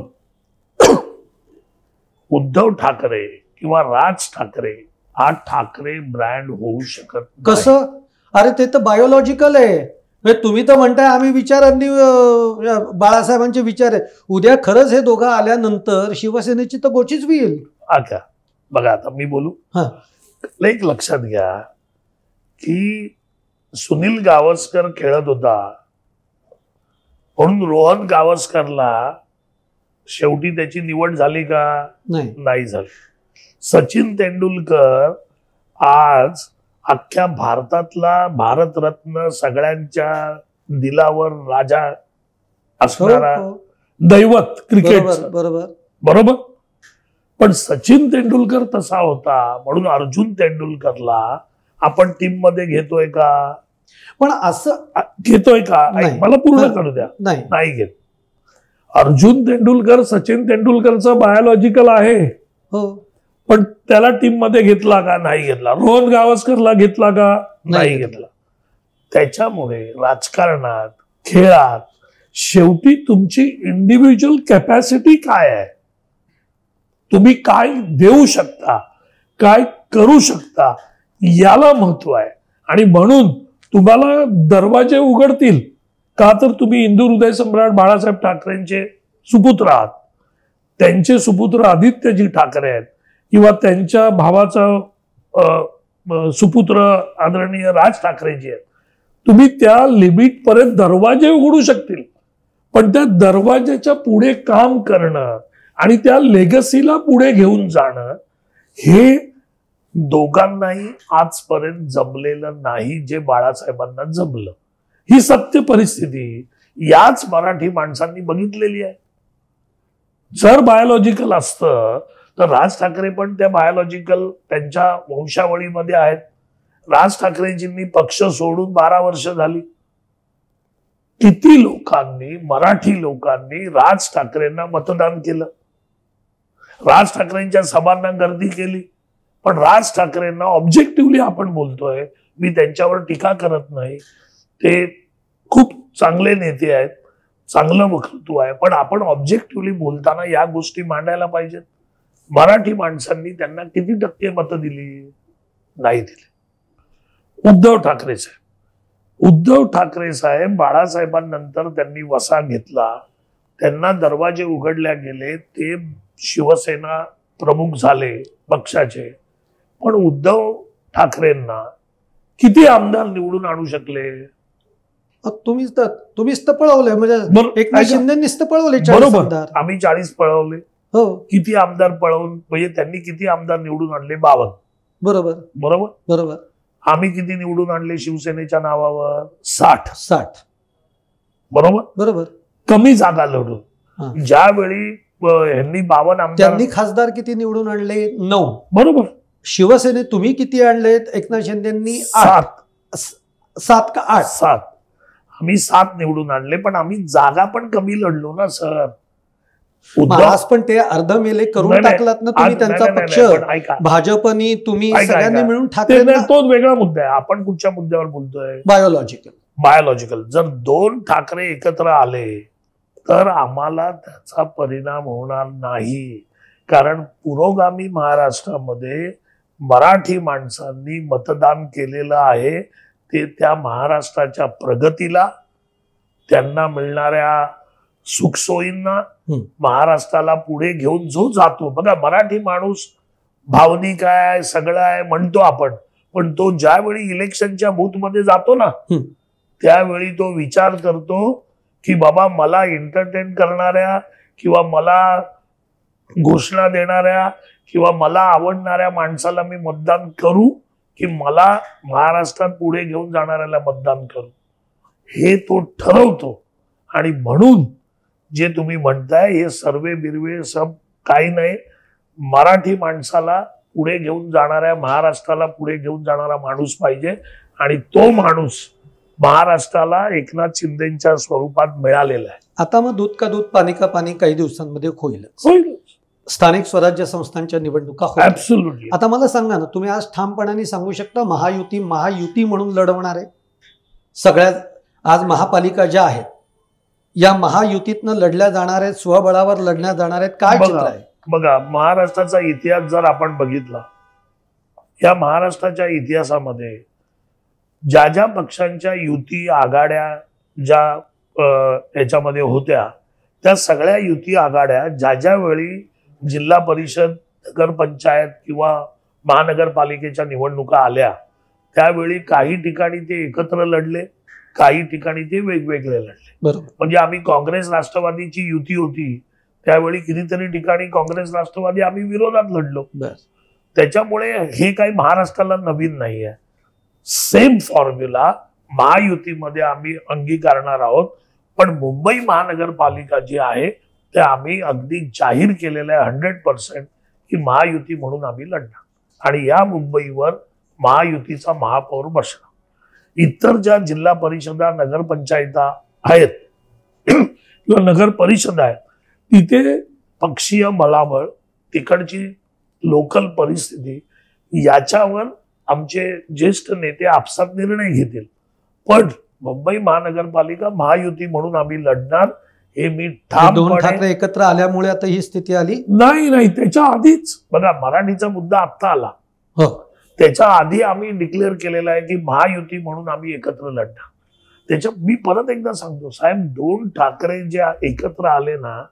उद्धव ठाकरे किंवा राज ठाकरे हा ठाकरे ब्रँड होऊ शकत नाही. कसं? अरे ते तर बायोलॉजिकल आहे. तुम्ही तर म्हणताय आम्ही विचारांनी बाळासाहेबांचे विचार आहे. उद्या खरंच हे दोघं आल्यानंतर शिवसेनेची तर गोचीच होईल. अच्छा बघा, आता मी बोलू. एक लक्षात घ्या की सुनील गावस्कर खेळत होता म्हणून रोहन गावस्करला शेवटी त्याची निवड झाली का? नाही झाली. सचिन तेंडुलकर आज अख्ख्या भारतातला भारतरत्न, सगळ्यांच्या दिलावर राजा असणारा दैवत क्रिकेट. बरोबर. पण सचिन तेंडुलकर तसा होता म्हणून अर्जुन तेंडुलकरला आपण टीम मध्ये घेतोय का? पण असं घेतोय का? मला पूर्ण करू द्या. नाही घेत. अर्जुन तेंडुलकर सचिन तेंडुलकरचा बायोलॉजिकल आहे, पण त्याला टीम मध्ये घेतला का? नाही घेतला. रोहन गावस्करला घेतला का? नाही घेतला. त्याच्यामुळे राजकारणात, खेळात शेवटी तुमची इंडिव्हिज्युअल कॅपॅसिटी काय आहे, तुम्ही काय देऊ शकता, काय करू शकता, याला महत्व आहे. आणि म्हणून तुम्हाला दरवाजे उघडतील का? तर तुम्ही हिंदू हृदय सम्राट बाळासाहेब ठाकरेंचे सुपुत्र आहात. त्यांचे सुपुत्र आदित्यजी ठाकरे आहेत किंवा त्यांच्या भावाचा सुपुत्र आदरणीय राज ठाकरेजी आहेत. तुम्ही त्या लिमिट पर्यंत दरवाजे उघडू शकतील, पण त्या दरवाज्याच्या पुढे काम करणं आणि त्या लेगसीला पुढे घेऊन जाणं हे दोघांनाही आजपर्यंत जमलेलं नाही, जे बाळासाहेबांना जमलं. ही सत्य परिस्थिती याच मराठी माणसांनी बघितलेली आहे. जर बायोलॉजिकल असतं तर राज ठाकरे पण त्या बायोलॉजिकल त्यांच्या वंशावळीमध्ये आहेत. राज ठाकरेजींनी पक्ष सोडून 12 वर्ष झाली. किती लोकांनी, मराठी लोकांनी राज ठाकरेंना मतदान केलं, राज ठाकरेंच्या सभांना गर्दी केली. पण राज ठाकरेंना ऑब्जेक्टिव्हली आपण बोलतोय, मी त्यांच्यावर टीका करत नाही, ते खूप चांगले नेते आहेत, चांगलं वक्तृत्व आहे, पण आपण ऑब्जेक्टिव्हली बोलताना या गोष्टी मांडायला पाहिजेत. मराठी माणसांनी त्यांना किती टक्के मतं दिली? नाही दिली. उद्धव ठाकरे साहेब बाळासाहेबांनंतर त्यांनी वसा घेतला, त्यांना दरवाजे उघडल्या गेले, ते शिवसेना प्रमुख झाले पक्षाचे. पण उद्धव ठाकरेंना किती आमदार निवडून आणू शकले? तुम्हीच तर पळवले, म्हणजे एकनाथ शिंदेंनीच तर पळवले. बरोबर, आम्ही 40 पळवले. किती आमदार पळवून, म्हणजे त्यांनी किती आमदार निवडून आणले? 52. बरोबर. आम्ही किती निवडून आणले शिवसेनेच्या नावावर? 60. बरोबर. कमी जागा लढून. ज्यावेळी ह्यांनी 52 आमदार, त्यांनी खासदार किती निवडून आणले? 9. बरोबर. शिवसेने तुम्ही किती आणलेत? एकनाथ शिंदेंनी 7 का 8? 7. आम्ही 7 निवडून आणले, पण आम्ही जागा पण कमी लढलो ना सर. आज पण ते अर्ध मेले करून टाकलात ना तुम्ही त्यांचा पक्ष. भाजपनी तुम्ही सगळ्यांनी मिळून ठाकरे. तो वेगळा मुद्दा आहे. आपण कुठच्या मुद्द्यावर बोलतोय? बायोलॉजिकल. जर 2 ठाकरे एकत्र आले तर आम्हाला त्याचा परिणाम होणार नाही, कारण पुरोगामी महाराष्ट्रामध्ये मराठी माणसांनी मतदान केलेलं आहे. ते त्या महाराष्ट्राच्या प्रगतीला, त्यांना मिळणाऱ्या सुखसोयींना, महाराष्ट्राला पुढे घेऊन जो जातो. बघा, मराठी माणूस भावनिक आहे, सगळं आहे म्हणतो आपण, पण तो ज्यावेळी इलेक्शनच्या बूथ मध्ये जातो ना, त्यावेळी तो विचार करतो की बाबा मला एंटरटेन करणाऱ्या किंवा मला घोषणा देणाऱ्या किंवा मला आवडणाऱ्या माणसाला मी मतदान करू की मला महाराष्ट्रात पुढे घेऊन जाणाऱ्याला मतदान करू, हे तो ठरवतो. आणि म्हणून जे तुम्ही म्हणताय हे सर्वे बिरवे सब काही नाही, मराठी माणसाला पुढे घेऊन जाणाऱ्या, महाराष्ट्राला पुढे घेऊन जाणारा माणूस पाहिजे. आणि तो माणूस महाराष्ट्राला एकनाथ शिंदेच्या स्वरूपात मिळालेला आहे. आता मग दूध का दूध पाणी का पाणी काही दिवसांमध्ये होईल. स्थानिक स्वराज्य संस्थांच्या निवडणुका ऍब्सोल्युटली. आता मला सांगा ना, तुम्ही आज ठामपणाने सांगू शकता महायुती म्हणून लढवणार आहे सगळ्यात. आज महापालिका ज्या आहेत या महायुतीतनं लढल्या जाणार आहेत, स्वबळावर लढण्यात जाणार आहेत, काय चित्र आहे? बघा, महाराष्ट्राचा इतिहास जर आपण बघितला, या महाराष्ट्राच्या इतिहासामध्ये ज्या ज्या पक्षांच्या युती आघाड्या ज्या याच्यामध्ये होत्या, त्या सगळ्या युती आघाड्या ज्या ज्या वेळी जिल्हा परिषद, नगरपंचायत किंवा महानगरपालिकेच्या निवडणुका आल्या, त्यावेळी काही ठिकाणी ते एकत्र लढले, काही ठिकाणी ते वेगवेगळे लढले. बरोबर. म्हणजे आम्ही काँग्रेस राष्ट्रवादीची युती होती त्यावेळी कितीतरी ठिकाणी काँग्रेस राष्ट्रवादी आम्ही विरोधात लढलो. त्याच्यामुळे हे काही महाराष्ट्राला नवीन नाही आहे. सेम फॉर्म्युला महायुतीमध्ये आम्ही अंगीकारणार आहोत. पण मुंबई महानगरपालिका जी आहे ते आम्ही अगदी जाहीर केलेलं आहे 100% की महायुती म्हणून आम्ही लढणार. आणि या मुंबईवर महायुतीचा महापौर बसणार. इतर ज्या जिल्हा परिषदा, नगरपंचायता आहेत किंवा नगर परिषद आहे, तिथे पक्षीय बळाबळ, तिकडची लोकल परिस्थिती याच्यावर आमचे ज्येष्ठ नेते आपसात निर्णय घेतील. पण मुंबई महानगरपालिका महायुती म्हणून आम्ही लढणार, हे मी दोन ठाकरे एकत्र आल्यामुळे आता ही स्थिती आली. नाही, त्याच्या आधीच बघा, मराठीचा मुद्दा आत्ता आला. त्याच्या आधी आम्ही डिक्लेअर केलेला आहे की महायुती म्हणून आम्ही एकत्र लढणार. त्याच्या मी परत एकदा सांगतो साहेब, दोन ठाकरे जे एकत्र आले ना,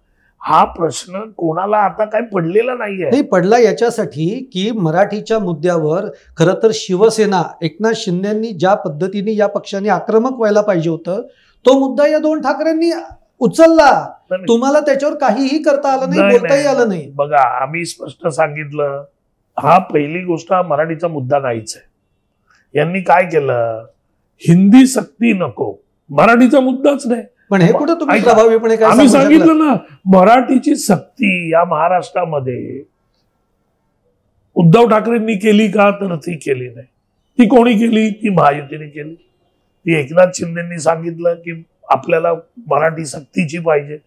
हा प्रश्न कोणाला आता काय पडलेला नाहीये. नाही पडला याच्यासाठी की मराठीच्या मुद्द्यावर खरं तर शिवसेना, एकनाथ शिंदेंनी ज्या पद्धतीने या पक्षाने आक्रमक व्हायला पाहिजे होतं, तो मुद्दा या दोन ठाकरेंनी उचलला. तुम्हाला त्याच्यावर काहीही करता आलं नाही, बोलताही आलं नाही. बघा, आम्ही स्पष्ट सांगितलं, हा पहिली गोष्ट मराठीचा मुद्दा नाहीच आहे. यांनी काय केलं, हिंदी सक्ती नको, मराठीचा मुद्दाच नाही. पण हे कुठं तुम्ही प्रभावीपणे काय आम्ही सांगितलं ना, मराठीची सक्ती या महाराष्ट्रामध्ये उद्धव ठाकरेंनी केली का, तर ती केली नाही. ती कोणी केली? ती महायुतीने केली. ती एकनाथ शिंदेंनी सांगितलं की आपल्याला मराठी सक्तीची पाहिजे.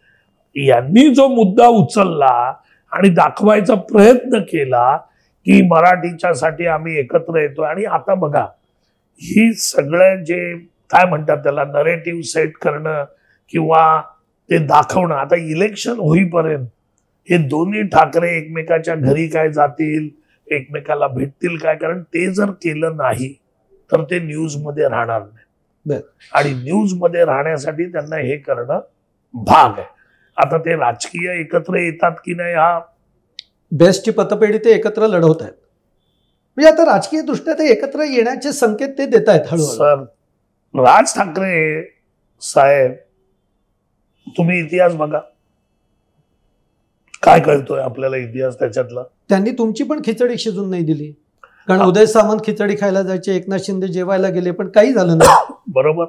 यांनी जो मुद्दा उचलला आणि दाखवायचा प्रयत्न केला की मराठीच्यासाठी आम्ही एकत्र येतो. आणि आता बघा, ही सगळं जे काय म्हणतात त्याला नरेटिव्ह सेट करणं किंवा ते दाखवणं, आता इलेक्शन होईपर्यंत हे दोन्ही ठाकरे एकमेकाच्या घरी काय जातील, एकमेकाला भेटतील काय, कारण ते जर केलं नाही तर ते न्यूज मध्ये राहणार नाही. आणि न्यूज मध्ये राहण्यासाठी त्यांना हे करणं भाग आहे. आता ते राजकीय एकत्र येतात की नाही, हा बेस्टची पतपेढी ते एकत्र लढवत आहेत. म्हणजे आता राजकीय दृष्ट्या ते एकत्र येण्याचे संकेत ते देत आहेत हळूहळू. सर, राज ठाकरे साहेब, तुम्ही इतिहास बघा, काय कळतोय आपल्याला इतिहास त्याच्यातला. त्यांनी तुमची पण खिचडी शिजून नाही दिली, कारण उदय सामंत खिचडी खायला जायचे, एकनाथ शिंदे जेवायला गेले, पण काही झालं नाही. बरोबर.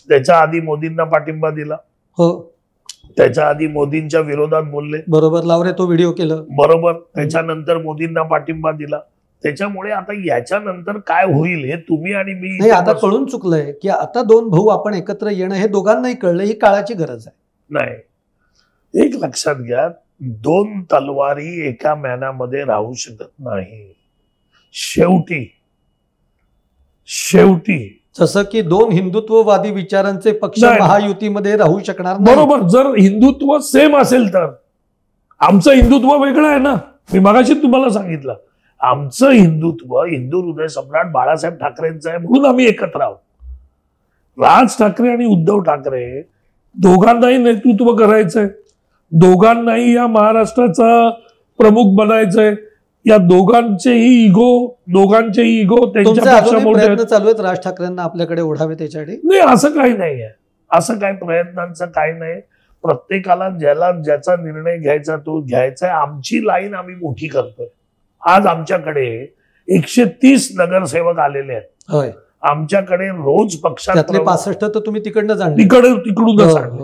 त्याच्या आधी मोदींना पाठिंबा दिला. हो, त्याच्या आधी मोदींच्या विरोधात बोलले. बरोबर. लावरे तो व्हिडिओ केलं. बरोबर. त्याच्यानंतर मोदींना पाठिंबा दिला. त्याच्यामुळे आता याच्यानंतर काय होईल हे तुम्ही आणि मी नाही, आता कळून चुकलंय की आता दोन भाऊ आपण एकत्र येणं हे दोघांनाही कळलं, ही काळाची गरज आहे. नाही, एक लक्षात घ्या, दोन तलवारी एका मॅनामध्ये राहू शकत नाही. शेवटी जसं की दोन हिंदुत्ववादी विचारांचे पक्ष महायुतीमध्ये राहू शकणार नाही. बरोबर. जर हिंदुत्व सेम असेल तर आमचं हिंदुत्व वेगळं आहे ना. मी मगाशी तुम्हाला सांगितलं, आमचं हिंदुत्व हिंदू हृदय सम्राट बाळासाहेब ठाकरेंचं आहे म्हणून आम्ही एकत्र आहोत. राज ठाकरे आणि उद्धव ठाकरे दोघांनाही नेतृत्व करायचंय, दोघांनाही या महाराष्ट्राचा प्रमुख बनायचंय. या दोघांचेही इगो त्यांच्या प्रयत्न चालू आहेत राज ठाकरेंना आपल्याकडे ओढावे त्याच्यासाठी? नाही, असं काही नाहीये. असं काही प्रयत्नांचं काही नाही. प्रत्येकाला ज्याचा निर्णय घ्यायचा तो घ्यायचा. आमची लाईन आम्ही मोठी करतोय. आज आमच्याकडे 130 नगरसेवक आलेले आहेत. आमच्याकडे रोज पक्षात 65 तर तुम्ही तिकडनं जाणार, तिकडूनच आणले.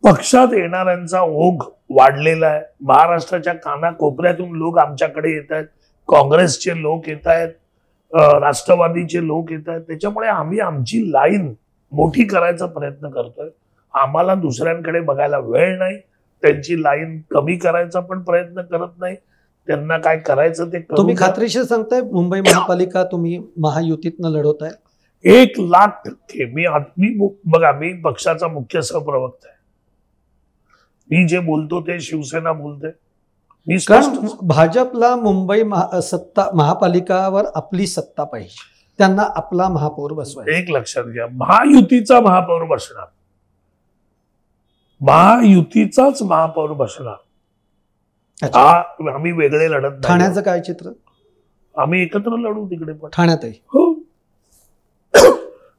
पक्षात येणाऱ्यांचा ओघ वाढलेला आहे. महाराष्ट्राच्या कानाकोपऱ्यातून लोक आमच्याकडे येत आहेत. काँग्रेसचे लोक येत आहेत, राष्ट्रवादीचे लोक येत आहेत. त्याच्यामुळे आम्ही आमची लाईन मोठी करायचा प्रयत्न करतोय. आम्हाला दुसऱ्यांकडे बघायला वेळ नाही. त्यांची लाईन कमी करायचा पण प्रयत्न करत नाही. त्यांना काय करायचं ते तुम्ही खात्रीशीर सांगताय मुंबई महापालिका तुम्ही महायुतीतनं लढवताय? 1,00,000% मी पक्षाचा मुख्य सहप्रवक्ता आहे. मी जे बोलतो ते शिवसेना बोलते. कारण भाजपला मुंबई महापालिकावर आपली सत्ता पाहिजे, त्यांना आपला महापौर बसवायचा. एक लक्षात घ्या, महायुतीचा महापौर बसणार, महायुतीचाच महापौर बसणार. आम्ही वेगळे लढत नाही. ठाण्याचं काय चित्र? आम्ही एकत्र लढू तिकडे पण. ठाण्यातही हो,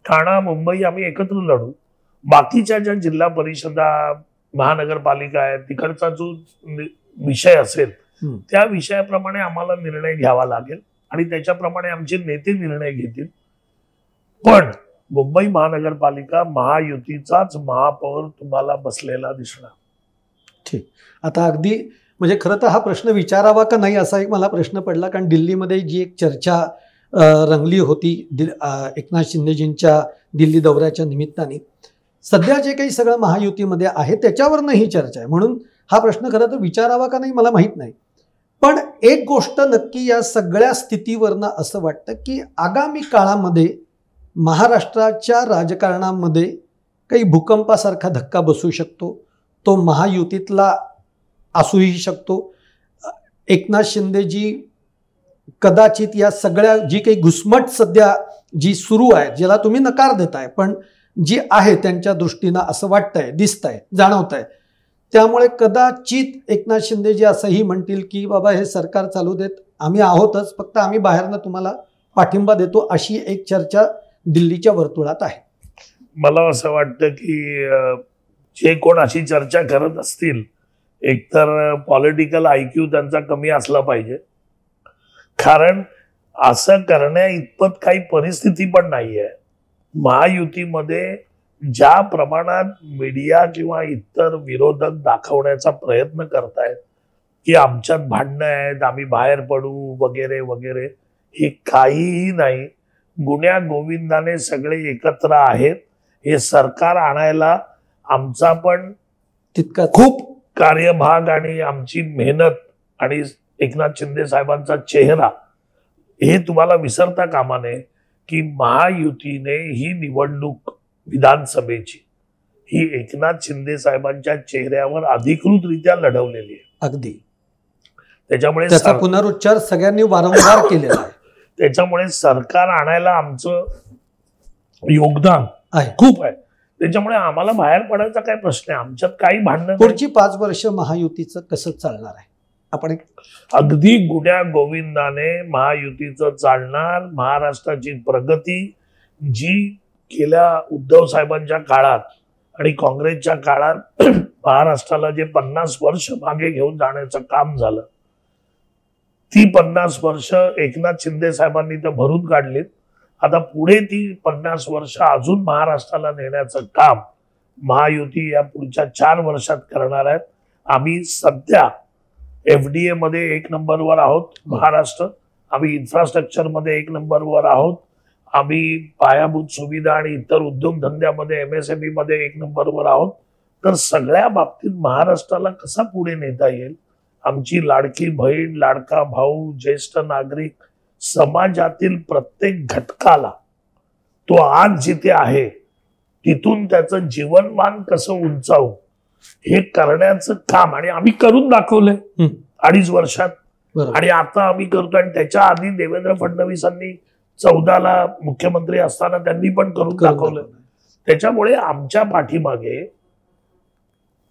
ठाणा मुंबई आम्ही एकत्र लढू. बाकीच्या ज्या जिल्हा परिषदा महानगरपालिका आहेत तिकडचा जो विषय असेल त्या विषयाप्रमाणे आम्हाला निर्णय घ्यावा लागेल आणि त्याच्याप्रमाणे आमचे नेते निर्णय घेतील. पण मुंबई महानगरपालिका महायुतीचाच महापौर तुम्हाला बसलेला दिसणार. ठीक. आता अगदी म्हणजे खरं तर हा प्रश्न विचारावा का नाही असा एक मला प्रश्न पडला. कारण दिल्लीमध्ये जी एक चर्चा रंगली होती एकनाथ शिंदेजींच्या दिल्ली दौऱ्याच्या निमित्ताने, सध्या जे काही सगळं महायुतीमध्ये आहे त्याच्यावरनं ही चर्चा आहे. म्हणून हा प्रश्न खरं तर विचारावा का नाही मला माहीत नाही. पण एक गोष्ट नक्की या सगळ्या स्थितीवरनं असं वाटतं की आगामी काळामध्ये महाराष्ट्राच्या राजकारणामध्ये काही भूकंपासारखा धक्का बसू शकतो. तो महायुतीतला असूही शकतो. एकनाथ शिंदेजी कदाचित या सगळ्या जी काही घुसमट सध्या जी सुरू आहे, ज्याला तुम्ही नकार देताय पण जी आहे त्यांच्या दृष्टीनं असं वाटतंय, दिसतंय, जाणवतंय, त्यामुळे कदाचित एकनाथ शिंदेजी असंही म्हणतील की बाबा हे सरकार चालू देत, आम्ही आहोतच, फक्त आम्ही बाहेरनं तुम्हाला पाठिंबा देतो, अशी एक चर्चा दिल्लीच्या वर्तुळात आहे. मला असं वाटतं की जे कोण अशी चर्चा करत असतील एकतर पॉलिटिकल IQ त्यांचा कमी असला पाहिजे. कारण असं करण्या इतपत काही परिस्थिती पण नाहीये. महायुतीमध्ये ज्या प्रमाणात मीडिया किंवा इतर विरोधक दाखवण्याचा प्रयत्न करतायत की आमच्यात भांडणं आहेत, आम्ही बाहेर पडू वगैरे वगैरे, हे काहीही नाही. गुण्या गोविंदाने सगळे एकत्र आहेत. हे सरकार आणायला आमचा पण तितका खूप कार्यभाग आणि आमची मेहनत आणि एकनाथ शिंदे साहेबांचा चेहरा हे तुम्हाला विसरता कामा नये की महायुतीने ही निवडणूक विधानसभेची ही एकनाथ शिंदे साहेबांच्या चेहऱ्यावर अधिकृतरित्या लढवलेली आहे. अगदी त्याच्यामुळे त्याचा पुनरुच्चार सगळ्यांनी वारंवार केलेला आहे. त्याच्यामुळे सरकार आणायला आमचं योगदान खूप आहे. त्याच्यामुळे आम्हाला बाहेर पडायचा काय प्रश्न आहे, आमच्यात काही भांडण. पुढची 5 वर्ष महायुतीचं कसं चालणार आहे आपण? अगदी गुण्या गोविंदाने महायुतीचं चालणार. महाराष्ट्राची प्रगती जी गेल्या उद्धव साहेबांच्या काळात आणि काँग्रेसच्या काळात महाराष्ट्राला जे 50 वर्ष मागे घेऊन जाण्याचं काम झालं, ती 50 वर्ष एकनाथ शिंदे साहेबांनी तर भरून काढलीत. आता पुढे ती 50 वर्ष अजून महाराष्ट्राला नेण्याचं काम महायुती या पुढच्या 4 वर्षात करणार आहेत. आम्ही सध्या FDA मध्ये 1 नंबरवर आहोत महाराष्ट्र. आम्ही इन्फ्रास्ट्रक्चर मध्ये 1 नंबरवर आहोत. आम्ही पायाभूत सुविधा आणि इतर उद्योगधंद्यामध्ये MSME मध्ये 1 नंबरवर आहोत. तर सगळ्या बाबतीत महाराष्ट्राला कसा पुढे नेता येईल, आमची लाडकी बहीण, लाडका भाऊ, ज्येष्ठ नागरिक, समाजातील प्रत्येक घटकाला तो आज जिथे आहे तिथून त्याचं जीवनमान कसं उंचावू हे करण्याचं काम आणि आम्ही करून दाखवलंय 2.5 वर्षात. आणि आता आम्ही करतो. आणि त्याच्या आधी देवेंद्र फडणवीसांनी 14ला मुख्यमंत्री असताना त्यांनी पण करून दाखवलं. त्याच्यामुळे आमच्या पाठीमागे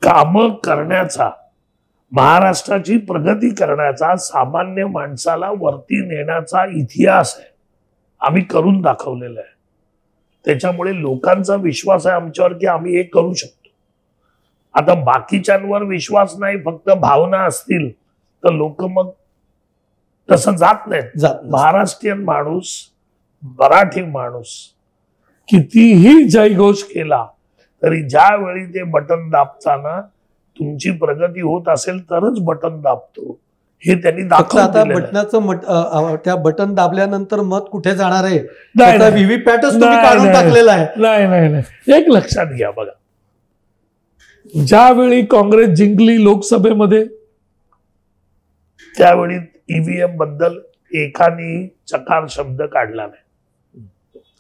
काम करण्याचा महाराष्ट्राची प्रगती करण्याचा, सामान्य माणसाला वरती नेण्याचा इतिहास आहे, आम्ही करून दाखवलेला आहे. त्याच्यामुळे लोकांचा विश्वास आहे आमच्यावर की आम्ही हे करू शकतो. आता बाकीच्यांवर विश्वास नाही, फक्त भावना असतील तर लोक मग तसं जात नाहीत. महाराष्ट्रीयन माणूस, मराठी माणूस कितीही जयघोष केला तरी ज्यावेळी ते बटन दाबताना तुमची प्रगती होत असेल तरच बटन दाबतो, हे त्यांनी दाखवलं. आता बटनाचं त्या बटन दाबल्यानंतर मत कुठे जाणार आहे, व्हीव्हीपॅटच तुम्ही काढून टाकलेला आहे. नाही, एक लक्षात घ्या बघा, ज्यावेळी काँग्रेस जिंकली लोकसभेमध्ये त्यावेळी ईव्हीएम बद्दल एकाने चकार शब्द काढला नाही,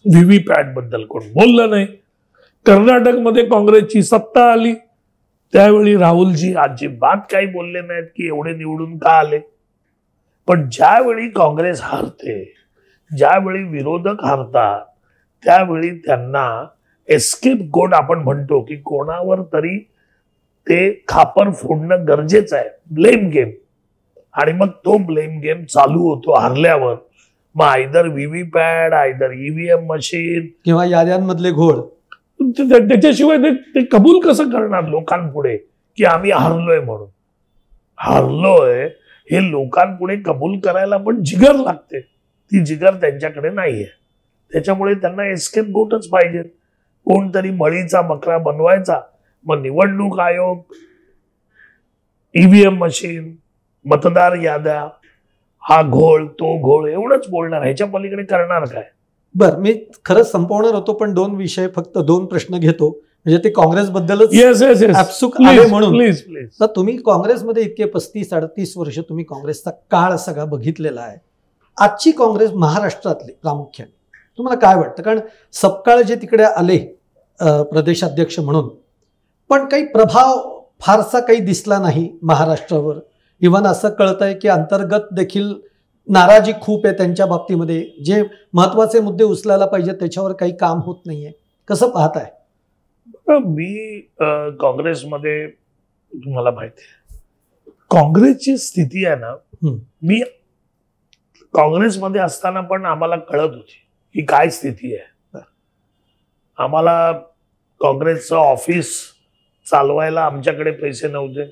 व्हीव्हीपॅट बद्दल कोण बोललं नाही. कर्नाटकमध्ये काँग्रेसची सत्ता आली त्यावेळी राहुलजी अजिबात काही बोलले नाहीत की एवढे निवडून का आले. पण ज्यावेळी काँग्रेस हारते, ज्यावेळी विरोधक हारतात, त्यावेळी त्यांना एस्केप गोड आपण म्हणतो की कोणावर तरी ते खापर फोडणं गरजेचं आहे, ब्लेम गेम. आणि मग तो ब्लेम गेम चालू होतो हारल्यावर. मग either VVPAT, either EVM machine किंवा याद्यांमधले घोळ. त्याच्याशिवाय ते कबूल कसं करणार लोकांपुढे की आम्ही हारलोय म्हणून. हारलोय हे लोकांपुढे कबूल करायला पण जिगर लागते, ती जिगर त्यांच्याकडे नाहीये. त्याच्यामुळे त्यांना एस्केप गोटच पाहिजे, कोणतरी मळीचा बकरा बनवायचा. मग निवडणूक आयोग, ईव्हीएम मशीन, मतदार याद्या, हा घोळ तो घोळ एवढंच बोलणार, ह्याच्या पलीकडे करणार काय. बर, मी खरंच संपवणार होतो पण दोन विषय, फक्त दोन प्रश्न घेतो, म्हणजे ते काँग्रेसबद्दलच आपसुक आले म्हणून. तर तुम्ही काँग्रेसमध्ये इतके 35-38 वर्ष तुम्ही काँग्रेसचा काळ सगळा बघितलेला आहे. आजची काँग्रेस महाराष्ट्रातली प्रामुख्याने तुम्हाला काय वाटतं? कारण सपकाळ जे तिकडे आले प्रदेशाध्यक्ष म्हणून, पण काही प्रभाव फारसा काही दिसला नाही महाराष्ट्रावर. इव्हन असं कळतंय की अंतर्गत देखील नाराजी खूप आहे त्यांच्या बाबतीमध्ये, जे महत्वाचे मुद्दे उचलायला पाहिजे त्याच्यावर काही काम होत नाहीये. कसं पाहताय? मी काँग्रेसमध्ये, तुम्हाला माहिती आहे काँग्रेसची स्थिती आहे ना, मी काँग्रेसमध्ये असताना पण आम्हाला कळत होती की काय स्थिती आहे. आम्हाला काँग्रेसचं ऑफिस चालवायला आमच्याकडे पैसे नव्हते.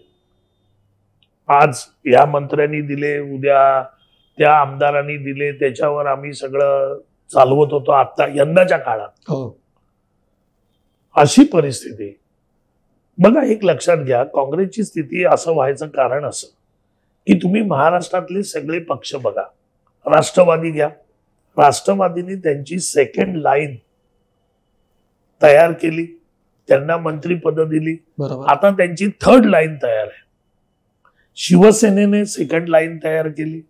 आज या मंत्र्यांनी दिले, उद्या त्या आमदारांनी दिले, त्याच्यावर आम्ही सगळं चालवत होतो आता यंदाच्या काळात. अशी परिस्थिती. बघा, एक लक्षात घ्या, काँग्रेसची स्थिती असं व्हायचं कारण असं की तुम्ही महाराष्ट्रातले सगळे पक्ष बघा. राष्ट्रवादी घ्या, राष्ट्रवादीने त्यांची सेकंड लाईन तयार केली, त्यांना मंत्रीपद दिली. आता त्यांची थर्ड लाईन तयार आहे. शिवसेनेने सेकंड लाईन तयार केली,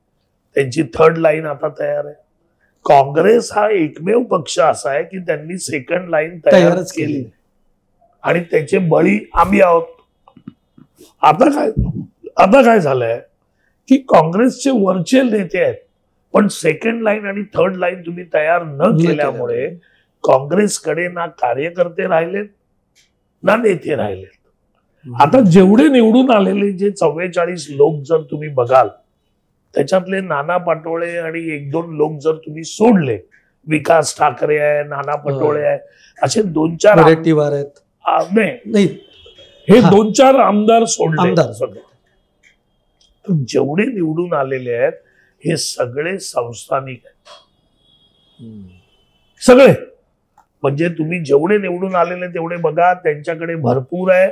त्यांची थर्ड लाईन आता तयार आहे. काँग्रेस हा एकमेव पक्ष असा आहे की त्यांनी सेकंड लाईन तयारच केली आणि त्याचे बळी आम्ही आहोत. आता काय झालंय की काँग्रेसचे वरचे नेते आहेत, पण सेकंड लाईन आणि थर्ड लाईन तुम्ही तयार न केल्यामुळे काँग्रेसकडे ना कार्यकर्ते राहिलेत ना नेते राहिलेत. आता जेवढे निवडून आलेले जे 44 लोक जर तुम्ही बघाल, त्याच्यातले नाना पटोळे आणि 1-2 लोक जर तुम्ही सोडले, विकास ठाकरे आहे, नाना पटोळे आहे, असे 2-4 नाही, हे 2-4 आमदार सोडले. जेवढे निवडून आलेले आहेत हे सगळे संस्थानिक आहेत, सगळे. म्हणजे तुम्ही जेवढे निवडून आलेले तेवढे बघा, त्यांच्याकडे भरपूर आहे,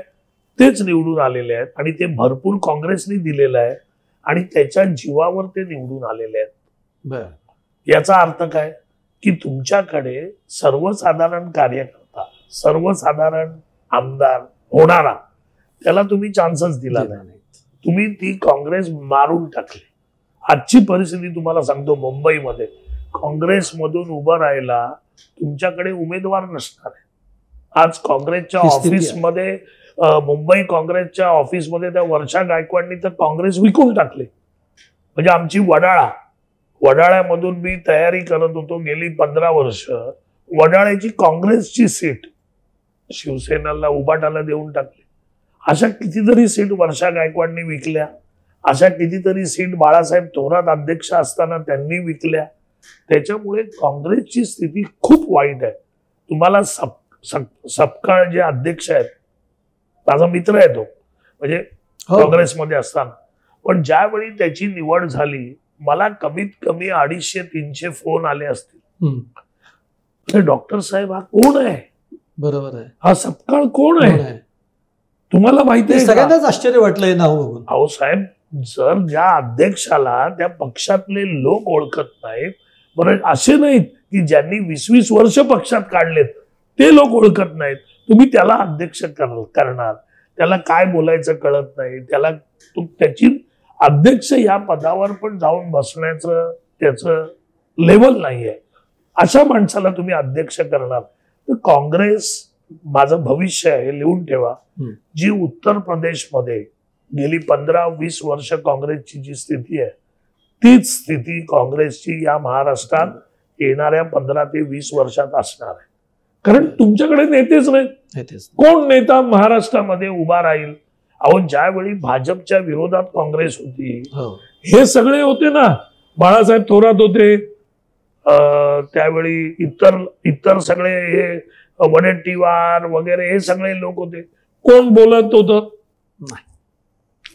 तेच निवडून आलेले आहेत आणि ते भरपूर काँग्रेसने दिलेलं आहे आणि त्याच्या जीवावर ते निवडून आलेले आहेत. याचा अर्थ काय की तुमच्याकडे सर्वसाधारण कार्यकर्ता, सर्वसाधारण आमदार होणारा, त्याला तुम्ही चान्सच दिला नाही. तुम्ही ती काँग्रेस मारून टाकली. आजची परिस्थिती तुम्हाला सांगतो, मुंबईमध्ये काँग्रेसमधून उभं राहायला तुमच्याकडे उमेदवार नसणार आहे. आज काँग्रेसच्या ऑफिसमध्ये, मुंबई काँग्रेसच्या ऑफिसमध्ये त्या वर्षा गायकवाडनी तर काँग्रेस विकून टाकले. म्हणजे आमची वडाळ्यामधून मी तयारी करत होतो गेली 15 वर्ष, वडाळ्याची काँग्रेसची सीट शिवसेनेला उभाटाला देऊन टाकली. अशा कितीतरी सीट वर्षा गायकवाडनी विकल्या, अशा कितीतरी सीट बाळासाहेब थोरात अध्यक्ष असताना त्यांनी विकल्या. त्याच्यामुळे काँग्रेसची स्थिती खूप वाईट आहे. तुम्हाला सपकाळ जे अध्यक्ष आहेत, माझा मित्र आहे तो, म्हणजे काँग्रेसमध्ये असताना, पण ज्यावेळी त्याची निवड झाली मला कमीत कमी 250-300 फोन आले असतील. डॉक्टर साहेब हा कोण आहे? बरोबर आहे. हा सपकाळ कोण आहे? तुम्हाला माहिती आहे? सगळ्यांनाच आश्चर्य वाटलंय नाव बघून. अहो साहेब, जर ज्या अध्यक्षाला त्या पक्षातले लोक ओळखत नाहीत, बरं असे नाहीत की ज्यांनी 20-20 वर्ष पक्षात काढलेत ते लोक ओळखत नाहीत, तुम्ही त्याला अध्यक्ष करणार, त्याला काय बोलायचं कळत नाही, त्याला त्याची अध्यक्ष या पदावर पण जाऊन बसण्याचं त्याचं लेवल नाहीये, अशा माणसाला तुम्ही अध्यक्ष करणार. तर काँग्रेस माझं भविष्य आहे, लिहून ठेवा. जी उत्तर प्रदेशमध्ये गेली 15-20 वर्ष काँग्रेसची जी स्थिती आहे तीच स्थिती काँग्रेसची या महाराष्ट्रात येणाऱ्या 15 ते 20 वर्षात असणार आहे. कारण तुमच्याकडे नेतेच नाही. कोण नेता महाराष्ट्रामध्ये उभा राहील? अहो, ज्यावेळी भाजपच्या विरोधात काँग्रेस होती, हे सगळे होते ना, बाळासाहेब थोरात होते, त्यावेळी इतर सगळे हे वडेट्टीवार वगैरे हे सगळे लोक होते. कोण बोलत होतं?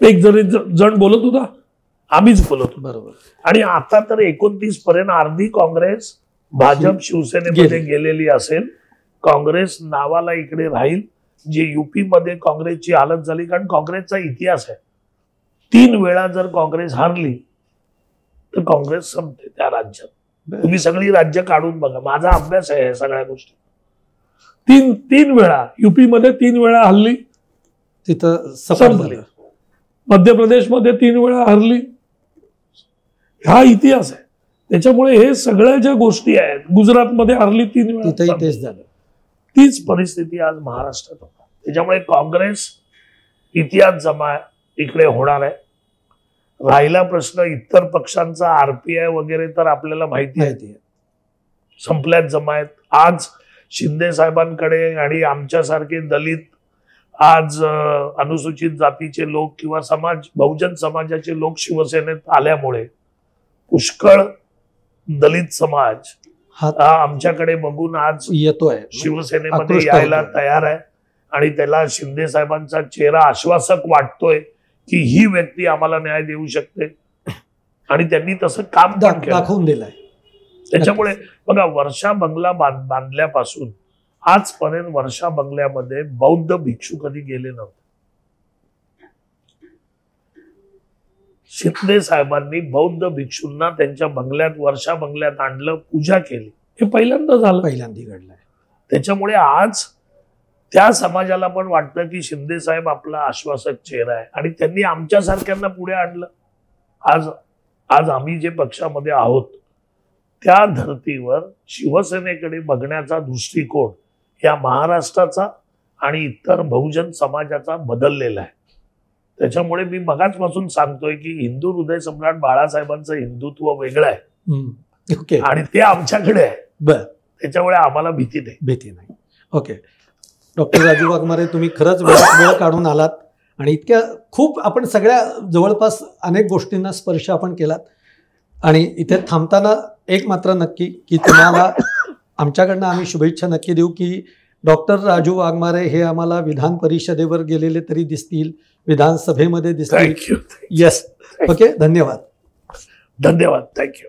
एक जरी जण बोलत होता, आम्हीच बोलत होतो. बरोबर. आणि आता तर 29 पर्यंत अर्धी काँग्रेस भाजप शिवसेनेमध्ये गेलेली असेल. काँग्रेस नावाला इकडे राहील. जे युपी मध्ये काँग्रेसची हालत झाली, कारण काँग्रेसचा इतिहास आहे, 3 वेळा जर काँग्रेस हारली तर काँग्रेस संपते त्या राज्यात. तुम्ही सगळी राज्य काढून बघा, माझा अभ्यास आहे या सगळ्या गोष्टी. 3 वेळा युपी मध्ये 3 वेळा हरली, तिथं संपली. मध्य प्रदेशमध्ये 3 वेळा हरली. हा इतिहास आहे. त्याच्यामुळे हे सगळ्या ज्या गोष्टी आहेत, गुजरातमध्ये हरली 3 वेळा, तेच झालं. तीच परिस्थिती आज महाराष्ट्रात होती. त्याच्यामुळे काँग्रेस इतिहास जमा इकडे होणार आहे. राहिला प्रश्न इतर पक्षांचा, आरपीआय वगैरे तर आपल्याला माहिती आहे, संपल्यात जमा आहेत. आज शिंदे साहेबांकडे आणि आमच्यासारखे दलित, आज अनुसूचित जातीचे लोक किंवा बहुजन समाजाचे लोक शिवसेनेत आल्यामुळे पुष्कळ दलित समाज हा आमच्याकडे बघून आज येतोय, शिवसेनेमध्ये यायला तयार आहे. आणि त्याला शिंदे साहेबांचा चेहरा आश्वासक वाटतोय की ही व्यक्ती आम्हाला न्याय देऊ शकते, आणि त्यांनी तसं काम दाखवून दिलंय. त्याच्यामुळे बघा, वर्षा बंगला बांधल्यापासून आजपर्यंत वर्षा बंगल्यामध्ये बौद्ध भिक्षू कधी गेले नव्हते. शिंदे साहेबांनी बौद्ध भिक्षूंना त्यांच्या बंगल्यात, वर्षा बंगल्यात आणलं, पूजा केली. हे पहिल्यांदा झालं, पहिल्यांदा घडलंय. त्याच्यामुळे आज त्या समाजाला पण वाटतं की शिंदे साहेब आपला आश्वासक चेहरा आहे, आणि त्यांनी आमच्यासारख्यांना पुढे आणलं. आज आम्ही जे पक्षामध्ये आहोत त्या धर्तीवर शिवसेनेकडे बघण्याचा दृष्टिकोन या महाराष्ट्राचा आणि इतर बहुजन समाजाचा बदललेला आहे. त्याच्यामुळे मी मगाचपासून सांगतोय की हिंदू हृदय सम्राट बाळासाहेबांचं हिंदुत्व वेगळं आहे आणि ते आमच्याकडे आहे. त्याच्यामुळे आम्हाला भीती नाही. ओके, डॉक्टर राजू वाघमारे, तुम्ही खरंच वेळ काढून आलात आणि इतक्या खूप आपण सगळ्या जवळपास अनेक गोष्टींना स्पर्श आपण केलात. आणि इथे थांबताना एक मात्र नक्की की तुम्हाला आमच्याकडनं आम्ही शुभेच्छा नक्की देऊ की डॉक्टर राजू वाघमारे हे आम्हाला विधान परिषदेवर गेलेले तरी दिसतील, विधानसभेमध्ये दिसतील. थँक्यू. येस. ओके, धन्यवाद. धन्यवाद. थँक्यू.